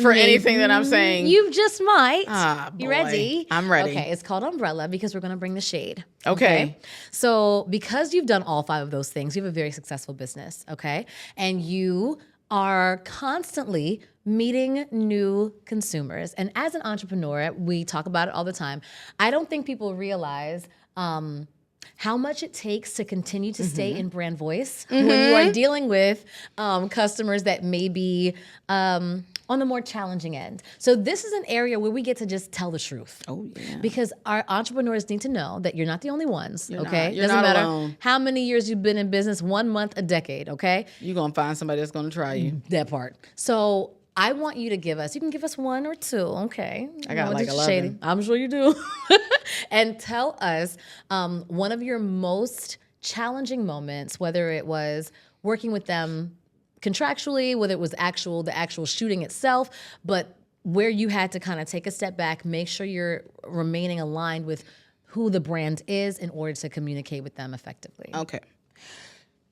for anything that I'm saying? You just might. You ready? I'm ready. Okay, it's called Umbrella because we're going to bring the shade. Okay. So because you've done all 5 of those things, you have a very successful business, okay? And you are constantly meeting new consumers. And as an entrepreneur, we talk about it all the time. I don't think people realize how much it takes to continue to stay in brand voice when you are dealing with customers that may be on the more challenging end. So this is an area where we get to just tell the truth. Oh, yeah. Because our entrepreneurs need to know that you're not the only ones, You're okay? not. You're Doesn't not matter alone. how many years you've been in business, 1 month, a decade, okay? You're going to find somebody that's going to try you. That part. So I want you to you can give us 1 or 2, okay? I got like just 11. shady. I'm sure you do. And tell us one of your most challenging moments, whether it was working with them contractually, whether it was the actual shooting itself, but where you had to kind of take a step back, make sure you're remaining aligned with who the brand is in order to communicate with them effectively. Okay.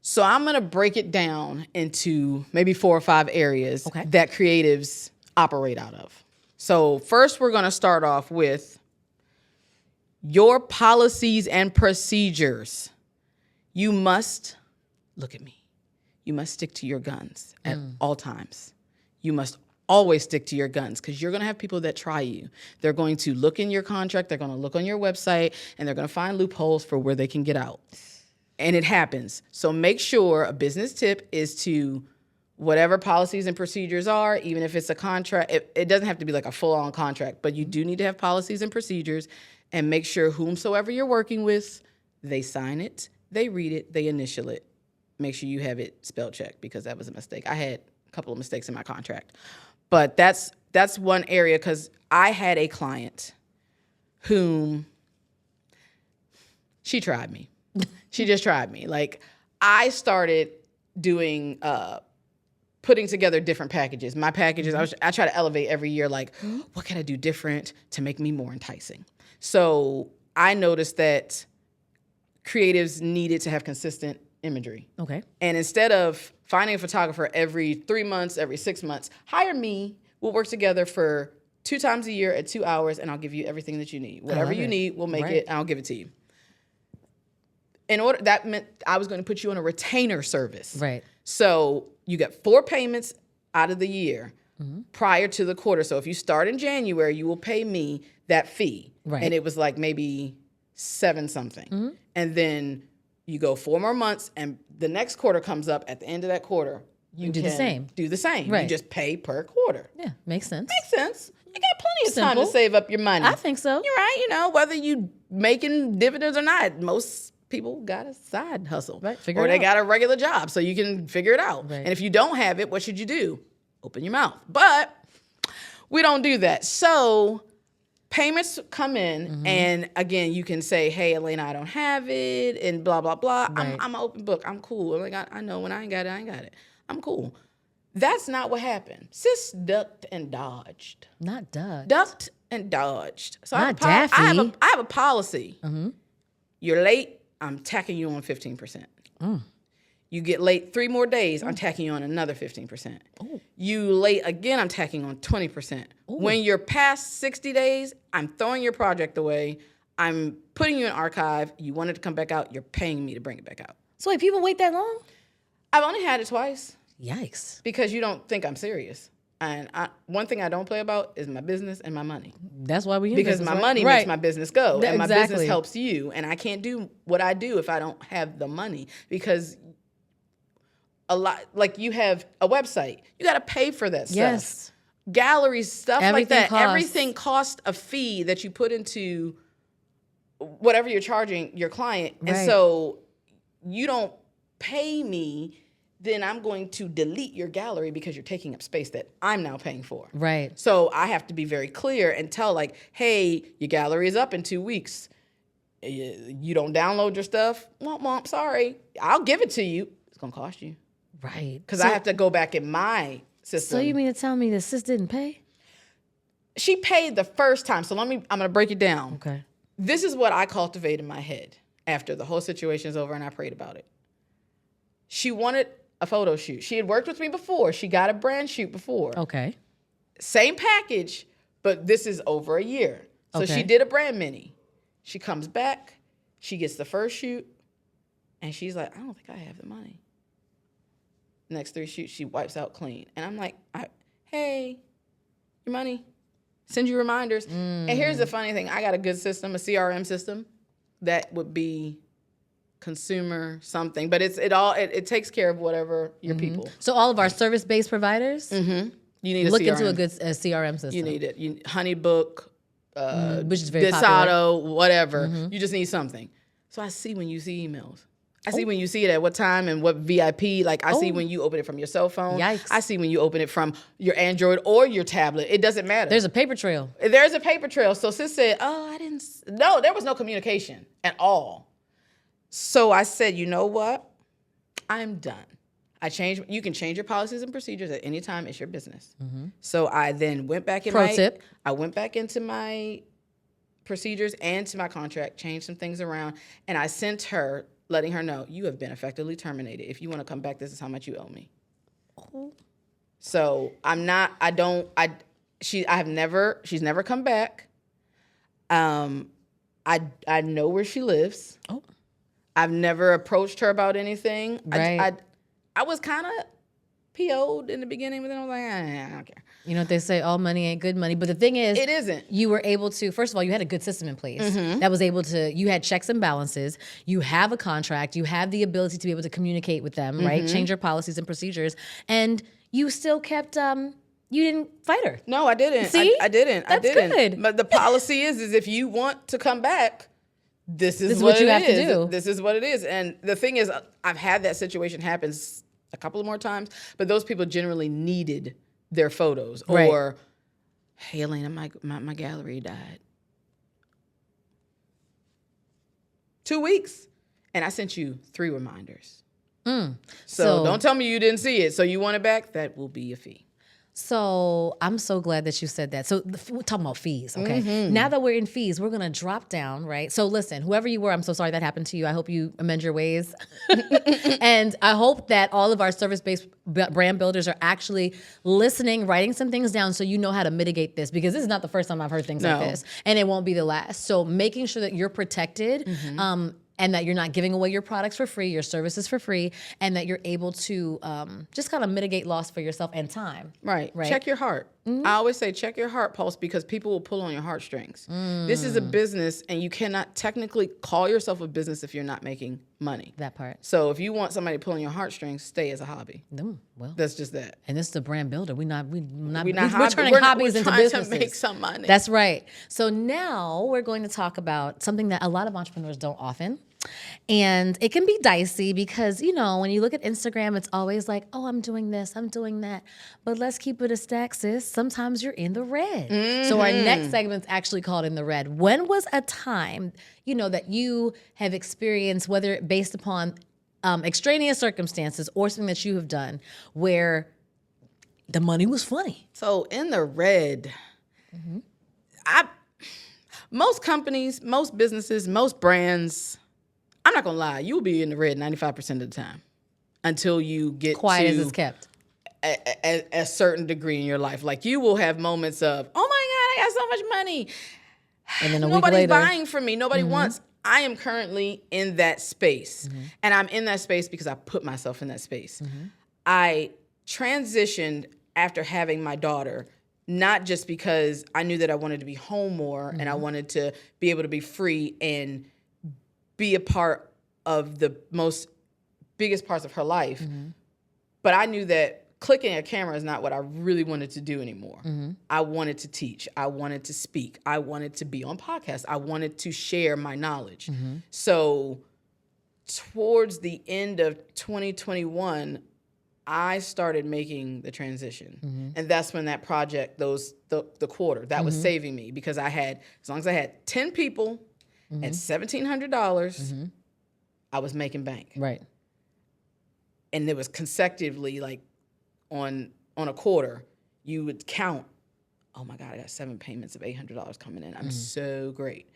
So I'm going to break it down into maybe 4 or 5 areas that creatives operate out of. So first, we're going to start off with your policies and procedures. You must, look at me, you must stick to your guns at all times. You must always stick to your guns because you're going to have people that try you. They're going to look in your contract, they're going to look on your website, and they're going to find loopholes for where they can get out. And it happens. So make sure a business tip is to whatever policies and procedures are, even if it's a contract, it doesn't have to be like a full-on contract, but you do need to have policies and procedures, and make sure whomsoever you're working with, they sign it, they read it, they initial it. Make sure you have it spell checked, because that was a mistake. I had a couple of mistakes in my contract. But that's one area, because I had a client whom she tried me. She just tried me. Like, I started doing putting together different packages. My packages, I try to elevate every year, like, what can I do different to make me more enticing? So I noticed that creatives needed to have consistent imagery. Okay. And instead of finding a photographer every 3 months, every 6 months, hire me. We'll work together for 2 times a year at 2 hours, and I'll give you everything that you need. Whatever you need, we'll make it, and I'll give it to you. That meant I was going to put you on a retainer service. Right. So you get 4 payments out of the year prior to the quarter. So if you start in January, you will pay me that fee. Right. And it was like maybe 7 something. And then you go 4 more months, and the next quarter comes up. At the end of that quarter, you do the same. Do the same. Right. You just pay per quarter. Yeah, makes sense. Makes sense. You got plenty of time Simple. to save up your money. I think so. You're right. You know, whether you making dividends or not, most people got a side hustle. Right. Figure or it they out. got a regular job, so you can figure it out. Right. And if you don't have it, what should you do? Open your mouth. But we don't do that. So payments come in, and again, you can say, hey, Elena, I don't have it, and blah, blah, blah. Right. I'm an open book. I'm cool. Like, I know when I ain't got it, I ain't got it. I'm cool. That's not what happened. Sis ducked and dodged. Not ducked. Ducked and dodged. So Not I have daffy. I have a policy. You're late, I'm tacking you on 15%. You get late 3 more days, I'm tacking you on another 15%. You late again, I'm tacking on 20%. When you're past 60 days, I'm throwing your project away. I'm putting you in archive. You want it to come back out, you're paying me to bring it back out. So wait, people wait that long? I've only had it twice. Yikes. Because you don't think I'm serious. And one thing I don't play about is my business and my money. That's why we in Because business, my right? money Right. makes my business go. And my Exactly. business helps you. And I can't do what I do if I don't have the money. Because a lot, like you have a website, you got to pay for that stuff. Yes. Galleries, stuff Everything like that. costs. Everything costs a fee that you put into whatever you're charging your client. And Right. so you don't pay me, then I'm going to delete your gallery because you're taking up space that I'm now paying for. Right. So I have to be very clear and tell, like, hey, your gallery is up in 2 weeks. You don't download your stuff? Womp, sorry. I'll give it to you. It's going to cost you. Right. Because I have to go back in my system. So you mean to tell me the sis didn't pay? She paid the first time. So I'm going to break it down. Okay. This is what I cultivate in my head after the whole situation is over and I prayed about it. She wanted a photo shoot. She had worked with me before. She got a brand shoot before. Okay. Same package, but this is over a year. So Okay. she did a brand mini. She comes back. She gets the first shoot. And she's like, I don't think I have the money. Next 3 shoots, she wipes out clean. And I'm like, hey, your money. Send you reminders. And here's the funny thing. I got a good system, a CRM system that would be consumer something, but it takes care of whatever your people. So all of our service-based providers, You need a look CRM. into a good CRM system. You need it. Honeybook, which is very popular. Desado, whatever. You just need something. So I see when you see emails. I see when you see it at what time and what VIP. Like I see when you open it from your cell phone. Yikes. I see when you open it from your Android or your tablet. It doesn't matter. There's a paper trail. There's a paper trail. So sis said, no, there was no communication at all. So I said, you know what? I'm done. You can change your policies and procedures at any time. It's your business. So I then went back in I went back into my procedures and to my contract, changed some things around, and I sent her, letting her know, you have been effectively terminated. If you want to come back, this is how much you owe me. So she's never come back. I know where she lives. I've never approached her about anything. Right. I was kind of PO'd in the beginning, but then I was like, I don't care. You know what they say, all money ain't good money. But the thing is, It isn't. You were able to, first of all, you had a good system in place Mm-hmm. that was able to, you had checks and balances, you have a contract, you have the ability to be able to communicate with them, right? Mm-hmm. Change your policies and procedures. And you still kept, you didn't fight her. No, I didn't. See? I didn't. That's I didn't. good. But the policy is if you want to come back, this is what you it have to is. do. This is what it is. And the thing is, I've had that situation happen a couple of more times, but those people generally needed their photos. Right. Or, hey, Elena, my gallery died. 2 weeks. And I sent you 3 reminders. So don't tell me you didn't see it. So you want it back? That will be a fee. So I'm so glad that you said that. So we're talking about fees, okay? Mm-hmm. Now that we're in fees, we're gonna drop down, right? So listen, whoever you were, I'm so sorry that happened to you. I hope you amend your ways. And I hope that all of our service-based brand builders are actually listening, writing some things down so you know how to mitigate this, because this is not the first time I've heard things like No. this, and it won't be the last. So making sure that you're protected, and that you're not giving away your products for free, your services for free, and that you're able to just kind of mitigate loss for yourself and time. Right. Right. Check your heart. Mm-hmm. I always say check your heart pulse, because people will pull on your heartstrings. This is a business, and you cannot technically call yourself a business if you're not making money. That part. So if you want somebody pulling your heartstrings, stay as a hobby. Well, That's just that. and this is the brand builder. We're turning We're hobbies into trying businesses. to make some money. That's right. So now we're going to talk about something that a lot of entrepreneurs don't often. And it can be dicey because, you know, when you look at Instagram, it's always like, oh, I'm doing this, I'm doing that. But let's keep it a stack, sis. Sometimes you're in the red. So our next segment's actually called In the Red. When was a time, you know, that you have experienced, whether based upon extraneous circumstances or something that you have done, where the money was funny? So in the red, most companies, most businesses, most brands, I'm not gonna lie, you'll be in the red 95% of the time until you get Quiet to as it's kept. a certain degree in your life. Like you will have moments of, oh my God, I got so much money. And then a week Nobody's later, buying from me. Nobody wants. I am currently in that space. And I'm in that space because I put myself in that space. I transitioned after having my daughter, not just because I knew that I wanted to be home more and I wanted to be able to be free and be a part of the biggest parts of her life. But I knew that clicking a camera is not what I really wanted to do anymore. I wanted to teach. I wanted to speak. I wanted to be on podcasts. I wanted to share my knowledge. So towards the end of 2021, I started making the transition. And that's when that project, the quarter, that was saving me, because I had, as long as I had 10 people at $1,700, I was making bank. right. And it was consecutively, like on a quarter, you would count, oh my God, I got 7 payments of $800 coming in. I'm so great.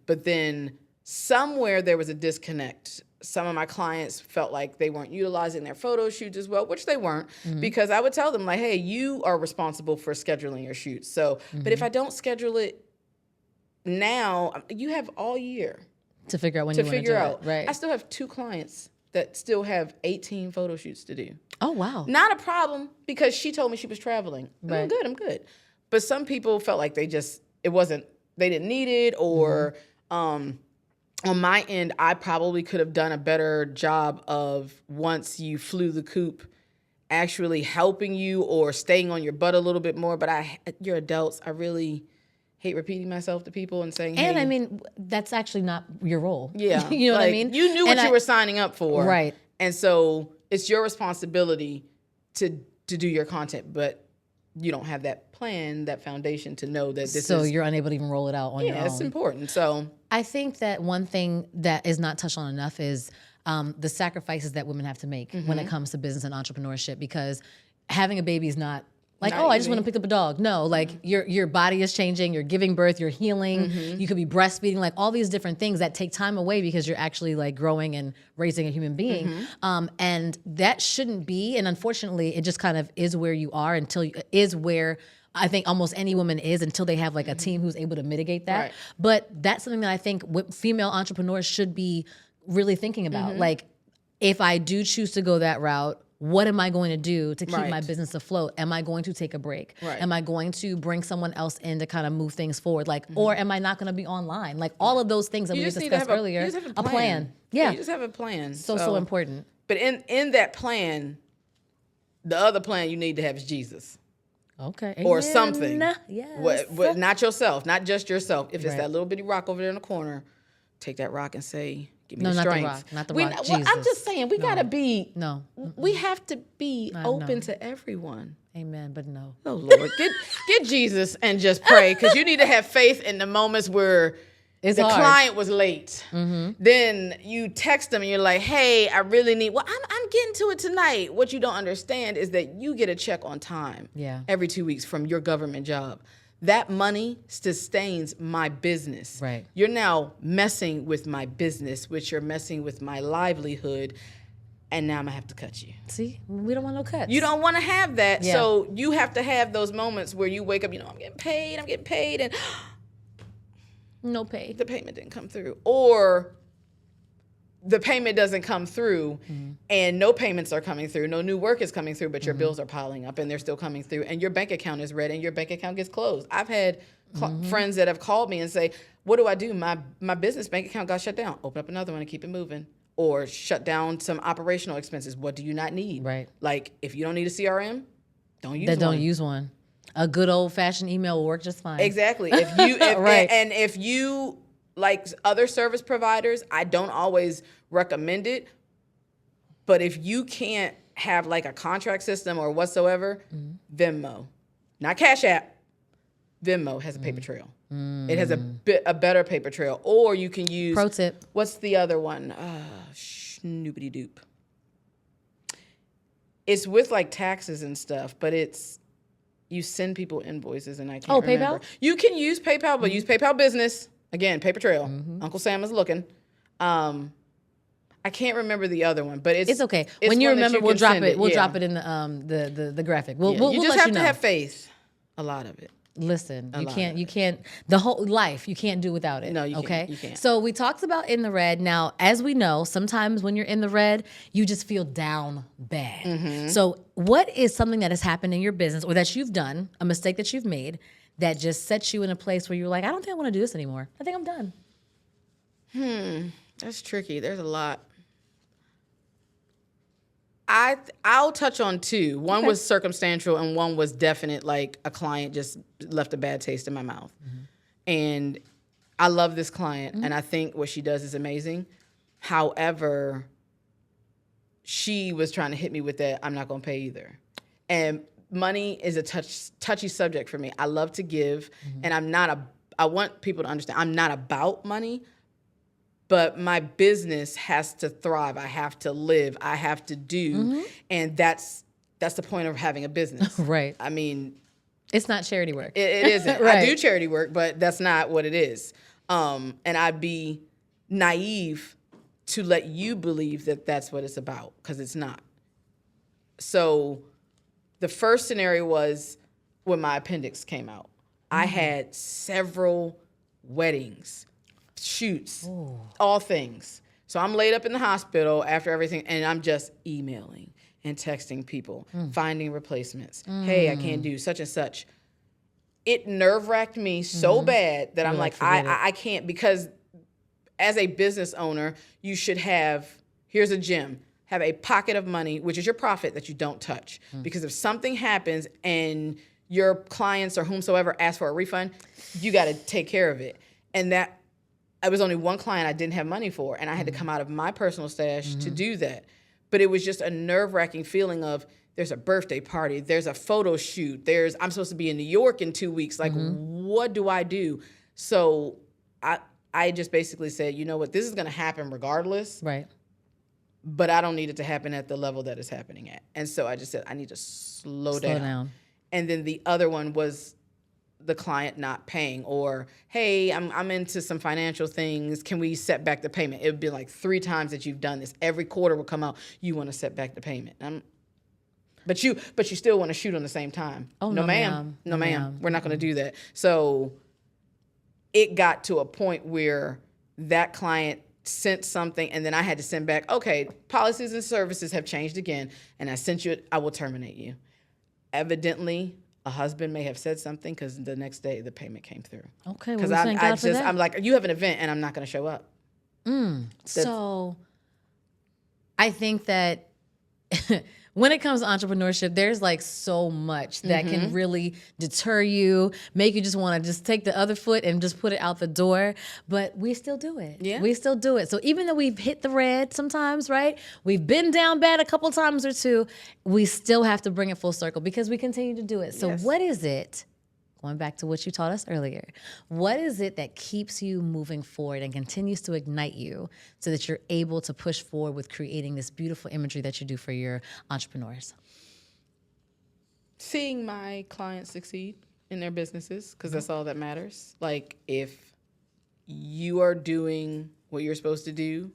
But then somewhere there was a disconnect. Some of my clients felt like they weren't utilizing their photo shoots as well, which they weren't, because I would tell them like, hey, you are responsible for scheduling your shoots. So, but if I don't schedule it now, you have all year To figure out when to you want to figure do out. it. Right. I still have 2 clients that still have 18 photo shoots to do. Oh, wow. Not a problem, because she told me she was traveling. Right. I'm good. But some people felt like they didn't need it, or on my end, I probably could have done a better job of, once you flew the coop, actually helping you or staying on your butt a little bit more. But you're adults. I really hate repeating myself to people and saying, And hey, I mean, that's actually not your role. yeah, You know what I like, mean? You knew what you were signing up for. Right. And so it's your responsibility to do your content, but you don't have that plan, that foundation to know that this So is. you're unable to even roll it out on your own. Yeah, it's important. So I think that one thing that is not touched on enough is the sacrifices that women have to make when it comes to business and entrepreneurship, because having a baby is not like, Not oh, I just easy. want to pick up a dog. No, like your body is changing, you're giving birth, you're healing, you could be breastfeeding, like all these different things that take time away because you're actually like growing and raising a human being. And that shouldn't be, and unfortunately, it just kind of is where you are is where I think almost any woman is, until they have like a team who's able to mitigate that. Right. But that's something that I think female entrepreneurs should be really thinking about. Like, if I do choose to go that route, what am I going to do to keep Right. my business afloat? Am I going to take a break? Right. Am I going to bring someone else in to kind of move things forward? Like, or am I not going to be online? Like all of those things that we just need to discussed have earlier. you just have a plan. Yeah. You just have a plan. So important. But in that plan, the other plan you need to have is Jesus. Okay. Or Amen. something. Yes. What, not yourself, not just yourself. If it's Right. that little bitty rock over there in the corner, take that rock and say, give me No, the not the strength. rock, not the We- rock, well, Jesus. I'm just saying, we gotta be. No. We have to be open know. to everyone. Amen. But no. Oh Lord, get Jesus and just pray, because you need to have faith in the moments where It's the hard. client was late. Then you text them and you're like, "Hey, I really need." Well, I'm getting to it tonight. What you don't understand is that you get a check on time. Yeah. Every 2 weeks from your government job. That money sustains my business. Right. You're now messing with my business, which you're messing with my livelihood, and now I'm gonna have to cut you. See, we don't want no cuts. You don't want to have that. Yeah. So you have to have those moments where you wake up, I'm getting paid, and No pay. the payment didn't come through. Or the payment doesn't come through and no payments are coming through. No new work is coming through, but your bills are piling up and they're still coming through, and your bank account is red and your bank account gets closed. I've had friends that have called me and say, what do I do? My business bank account got shut down. Open up another one and keep it moving. Or shut down some operational expenses. What do you not need? Right. Like, if you don't need a CRM, don't use That one. don't use one. A good old fashioned email will work just fine. Exactly. If you Right. and if you like other service providers, I don't always recommend it. But if you can't have like a contract system or whatsoever, Venmo, not Cash App, Venmo has a paper trail. It has a better paper trail. Or you can use Pro tip. What's the other one? Snoopity doop. It's with like taxes and stuff, but you send people invoices and I can't remember. PayPal? You can use PayPal, but use PayPal Business. Again, paper trail. Uncle Sam is looking. I can't remember the other one, but It's okay. it's When you one that remember, you we'll can drop send it. We'll yeah. drop it in the graphic. We'll Yeah. we'll You let just have you know. to have faith. A lot of it. Listen, you lot can't the whole life, you can't do without it. No, you okay? can't. You can't. So we talked about in the red. Now, as we know, sometimes when you're in the red, you just feel down bad. Mm-hmm. So what is something that has happened in your business or that you've done, a mistake that you've made, that just sets you in a place where you're like, I don't think I want to do this anymore. I think I'm done. That's tricky. There's a lot. I'll touch on two. One was circumstantial and one was definite, like a client just left a bad taste in my mouth. And I love this client and I think what she does is amazing. However, she was trying to hit me with that, I'm not going to pay either. And money is a touchy subject for me. I love to give and I want people to understand I'm not about money. But my business has to thrive. I have to live. I have to do. And that's the point of having a business. Right. I mean, It's not charity work. it isn't. Right. I do charity work, but that's not what it is. And I'd be naive to let you believe that that's what it's about, because it's not. So the first scenario was when my appendix came out. I had several weddings, shoots, all things. So I'm laid up in the hospital after everything, and I'm just emailing and texting people, finding replacements. Hey, I can't do such and such. It nerve-wracked me so bad that I'm like, I can't, because as a business owner, you should have, here's a gem, have a pocket of money, which is your profit, that you don't touch. Because if something happens and your clients or whomsoever ask for a refund, you got to take care of it. And that, I was only one client I didn't have money for, and I had to come out of my personal stash to do that. But it was just a nerve-wracking feeling of, there's a birthday party, there's a photo shoot, I'm supposed to be in New York in 2 weeks. Like, what do I do? So I just basically said, you know what, this is going to happen regardless. Right. But I don't need it to happen at the level that it's happening at. And so I just said, I need to slow down. And then the other one was the client not paying, or, hey, I'm into some financial things. Can we set back the payment? It would be like 3 times that you've done this. Every quarter will come out, you want to set back the payment. But you still want to shoot on the same time. Oh, no, no, ma'am. No, ma'am. ma'am. We're not going to do that. So it got to a point where that client sent something and then I had to send back, okay, policies and services have changed again, and I sent you it, I will terminate you. Evidently, a husband may have said something because the next day the payment came through. Okay, well, thank God for that. I'm like, you have an event and I'm not going to show up. So I think that when it comes to entrepreneurship, there's like so much that can really deter you, make you just want to just take the other foot and just put it out the door. But we still do it. Yeah. We still do it. So even though we've hit the red sometimes, right? We've been down bad a couple times or two, we still have to bring it full circle because we continue to do it. So what is it? Going back to what you taught us earlier, what is it that keeps you moving forward and continues to ignite you so that you're able to push forward with creating this beautiful imagery that you do for your entrepreneurs? Seeing my clients succeed in their businesses, because that's all that matters. Like, if you are doing what you're supposed to do,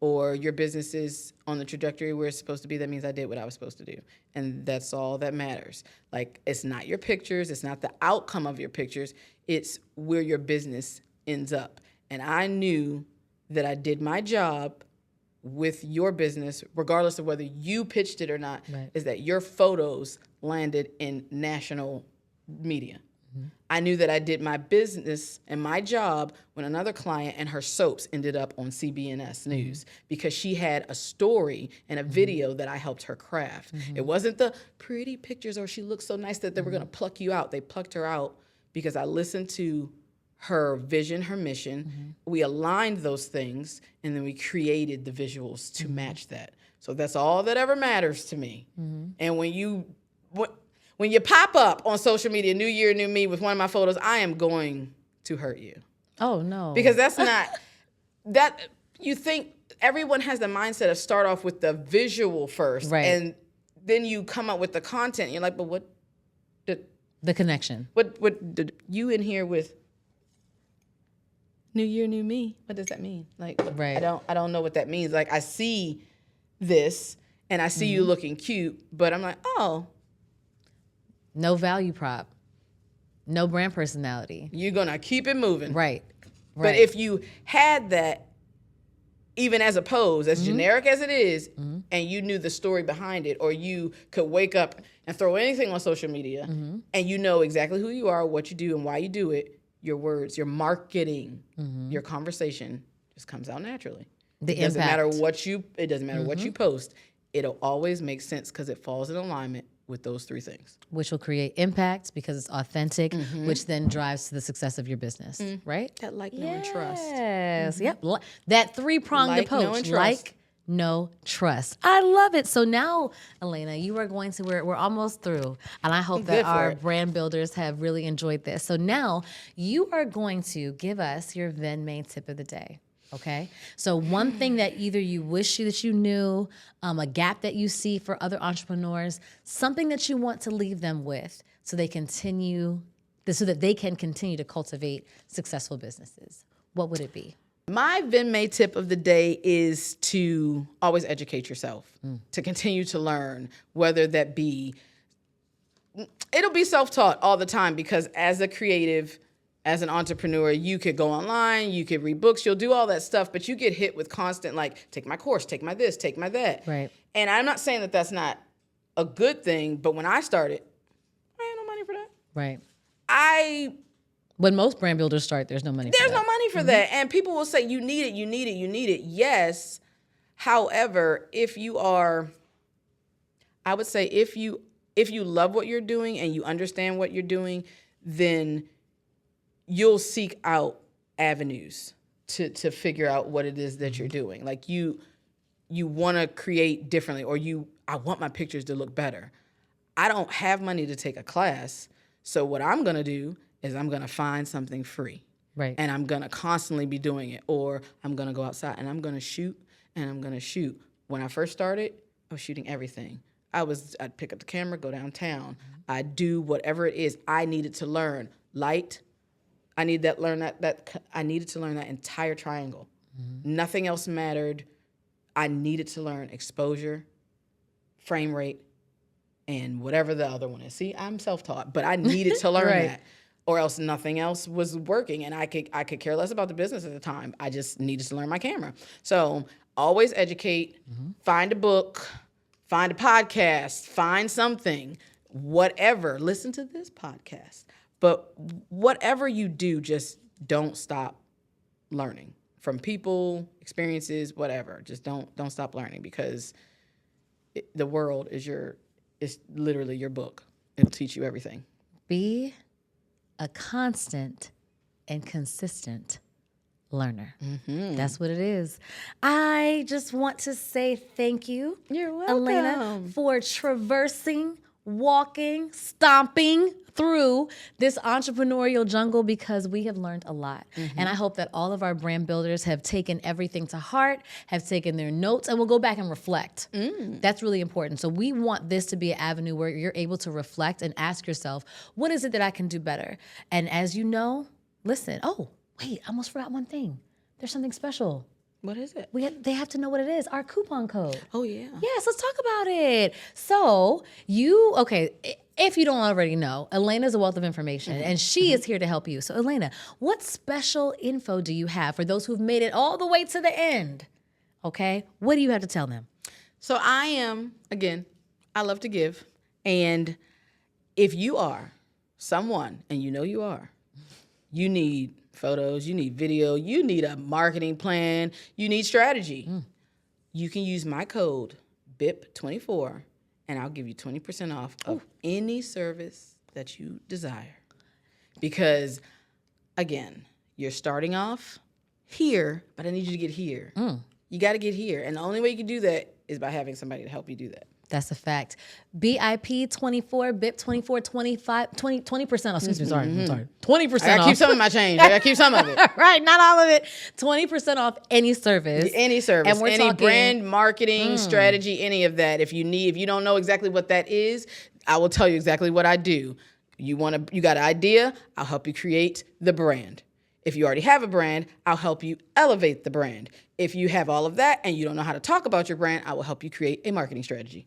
or your business is on the trajectory where it's supposed to be, that means I did what I was supposed to do. And that's all that matters. Like, it's not your pictures, it's not the outcome of your pictures, it's where your business ends up. And I knew that I did my job with your business, regardless of whether you pitched it or not, is that your photos landed in national media. I knew that I did my business and my job when another client and her soaps ended up on CBS News because she had a story and a video that I helped her craft. It wasn't the pretty pictures or she looked so nice that they were going to pluck you out. They plucked her out because I listened to her vision, her mission. We aligned those things, and then we created the visuals to match that. So that's all that ever matters to me. And when you pop up on social media, New Year, New Me, with one of my photos, I am going to hurt you. Oh, no. Because that's not, that, you think everyone has the mindset of start off with the visual first. Right. And then you come up with the content. You're like, but what did... The connection. What did you in here with New Year, New Me? What does that mean? Like, right. I don't know what that means. Like, I see this, and I see you looking cute, but I'm like, oh... No value prop. No brand personality. You're going to keep it moving. Right. But if you had that, even as a pose, as generic as it is, and you knew the story behind it, or you could wake up and throw anything on social media, and you know exactly who you are, what you do, and why you do it, your words, your marketing, your conversation just comes out naturally. It doesn't matter what you post. It'll always make sense because it falls in alignment with those three things. Which will create impact because it's authentic, which then drives to the success of your business, right? That like, know, and trust. Yes, yep. That three-pronged approach. Like, know, trust. I love it. So now, Elena, you are going to, we're almost through, and I hope that our brand builders have really enjoyed this. So now you are going to give us your Vendmae tip of the day. Okay, so one thing that either you wish that you knew, a gap that you see for other entrepreneurs, something that you want to leave them with, so they can continue to cultivate successful businesses. What would it be? My Vendmae tip of the day is to always educate yourself, to continue to learn, whether that be, it'll be self-taught all the time, because as a creative, as an entrepreneur, you could go online, you could read books, you'll do all that stuff, but you get hit with constant, like, take my course, take my this, take my that. Right. And I'm not saying that that's not a good thing, but when I started, I had no money for that. Right. When most brand builders start, there's no money for that. There's no money for that. And people will say, you need it, you need it, you need it. Yes. However, if you love what you're doing and you understand what you're doing, then you'll seek out avenues to figure out what it is that you're doing. Like, you want to create differently, or I want my pictures to look better. I don't have money to take a class, so what I'm going to do is I'm going to find something free. Right. And I'm going to constantly be doing it, or I'm going to go outside and I'm going to shoot and I'm going to shoot. When I first started, I was shooting everything. I'd pick up the camera, go downtown. I'd do whatever it is I needed to learn. Light, I needed to learn that entire triangle. Nothing else mattered. I needed to learn exposure, frame rate, and whatever the other one is. See, I'm self-taught, but I needed to learn that. or else nothing else was working. And I could care less about the business at the time. I just needed to learn my camera. So always educate, find a book, find a podcast, find something, whatever. Listen to this podcast. But whatever you do, just don't stop learning from people, experiences, whatever. Just don't stop learning, because the world is literally your book. It'll teach you everything. Be a constant and consistent learner. That's what it is. I just want to say thank you, You're welcome. Elena, for traversing, walking, stomping through this entrepreneurial jungle, because we have learned a lot. And I hope that all of our brand builders have taken everything to heart, have taken their notes, and will go back and reflect. That's really important. So we want this to be an avenue where you're able to reflect and ask yourself, what is it that I can do better? And as you know, listen, oh, wait, I almost forgot one thing. There's something special. What is it? They have to know what it is. Our coupon code. Oh, yeah. Yes, let's talk about it. So if you don't already know, Elena's a wealth of information, and she is here to help you. So Elena, what special info do you have for those who've made it all the way to the end? Okay, what do you have to tell them? So I love to give. And if you are someone, and you know you are, you need photos, you need video, you need a marketing plan, you need strategy. You can use my code, S2.Ep.10, and I'll give you 20% off of any service that you desire. Because, again, you're starting off here, but I need you to get here. You got to get here. And the only way you can do that is by having somebody to help you do that. That's a fact. BIP24, BIP24, 20% off. Excuse me, sorry. 20% I gotta off. keep some of my change. I gotta keep some of it. Right, not all of it. 20% off any service. Any service, And we're any talking brand, marketing, strategy, any of that. If you don't know exactly what that is, I will tell you exactly what I do. You got an idea, I'll help you create the brand. If you already have a brand, I'll help you elevate the brand. If you have all of that and you don't know how to talk about your brand, I will help you create a marketing strategy.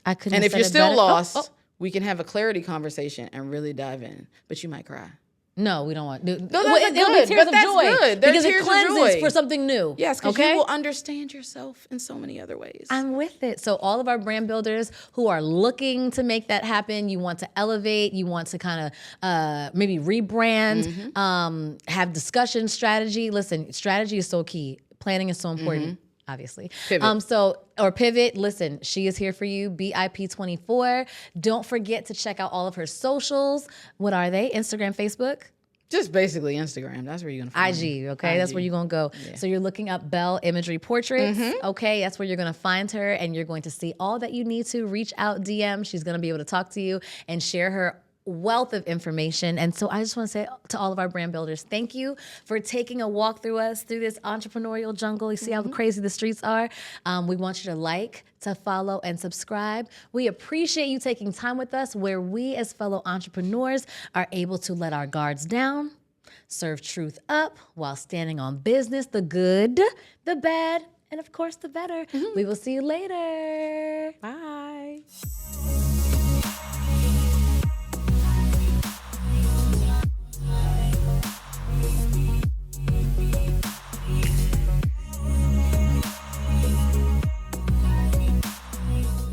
I couldn't. And have if you're said it still better. lost, we can have a clarity conversation and really dive in. But you might cry. No, we don't want. No, that's it'll good, be tears but of that's joy good. They're because tears it of cleanses joy. for something new. Yes, because okay? you will understand yourself in so many other ways. I'm with it. So all of our brand builders who are looking to make that happen, you want to elevate, you want to kind of maybe rebrand, have discussion strategy. Listen, strategy is so key. Planning is so important. Obviously. Pivot. Pivot. Listen, she is here for you. BIP24. Don't forget to check out all of her socials. What are they? Instagram, Facebook? Just basically Instagram. That's where you're going to find IG, okay? That's where you're going to go. Yeah. So you're looking up Belle Imagery Portraits, okay? That's where you're going to find her, and you're going to see all that you need to. Reach out, DM. She's going to be able to talk to you and share her wealth of information. And so I just want to say to all of our brand builders, thank you for taking a walk through us through this entrepreneurial jungle. You see how crazy the streets are? We want you to like, to follow, and subscribe. We appreciate you taking time with us, where we as fellow entrepreneurs are able to let our guards down, serve truth up while standing on business, the good, the bad, and of course the better. We will see you later. Bye.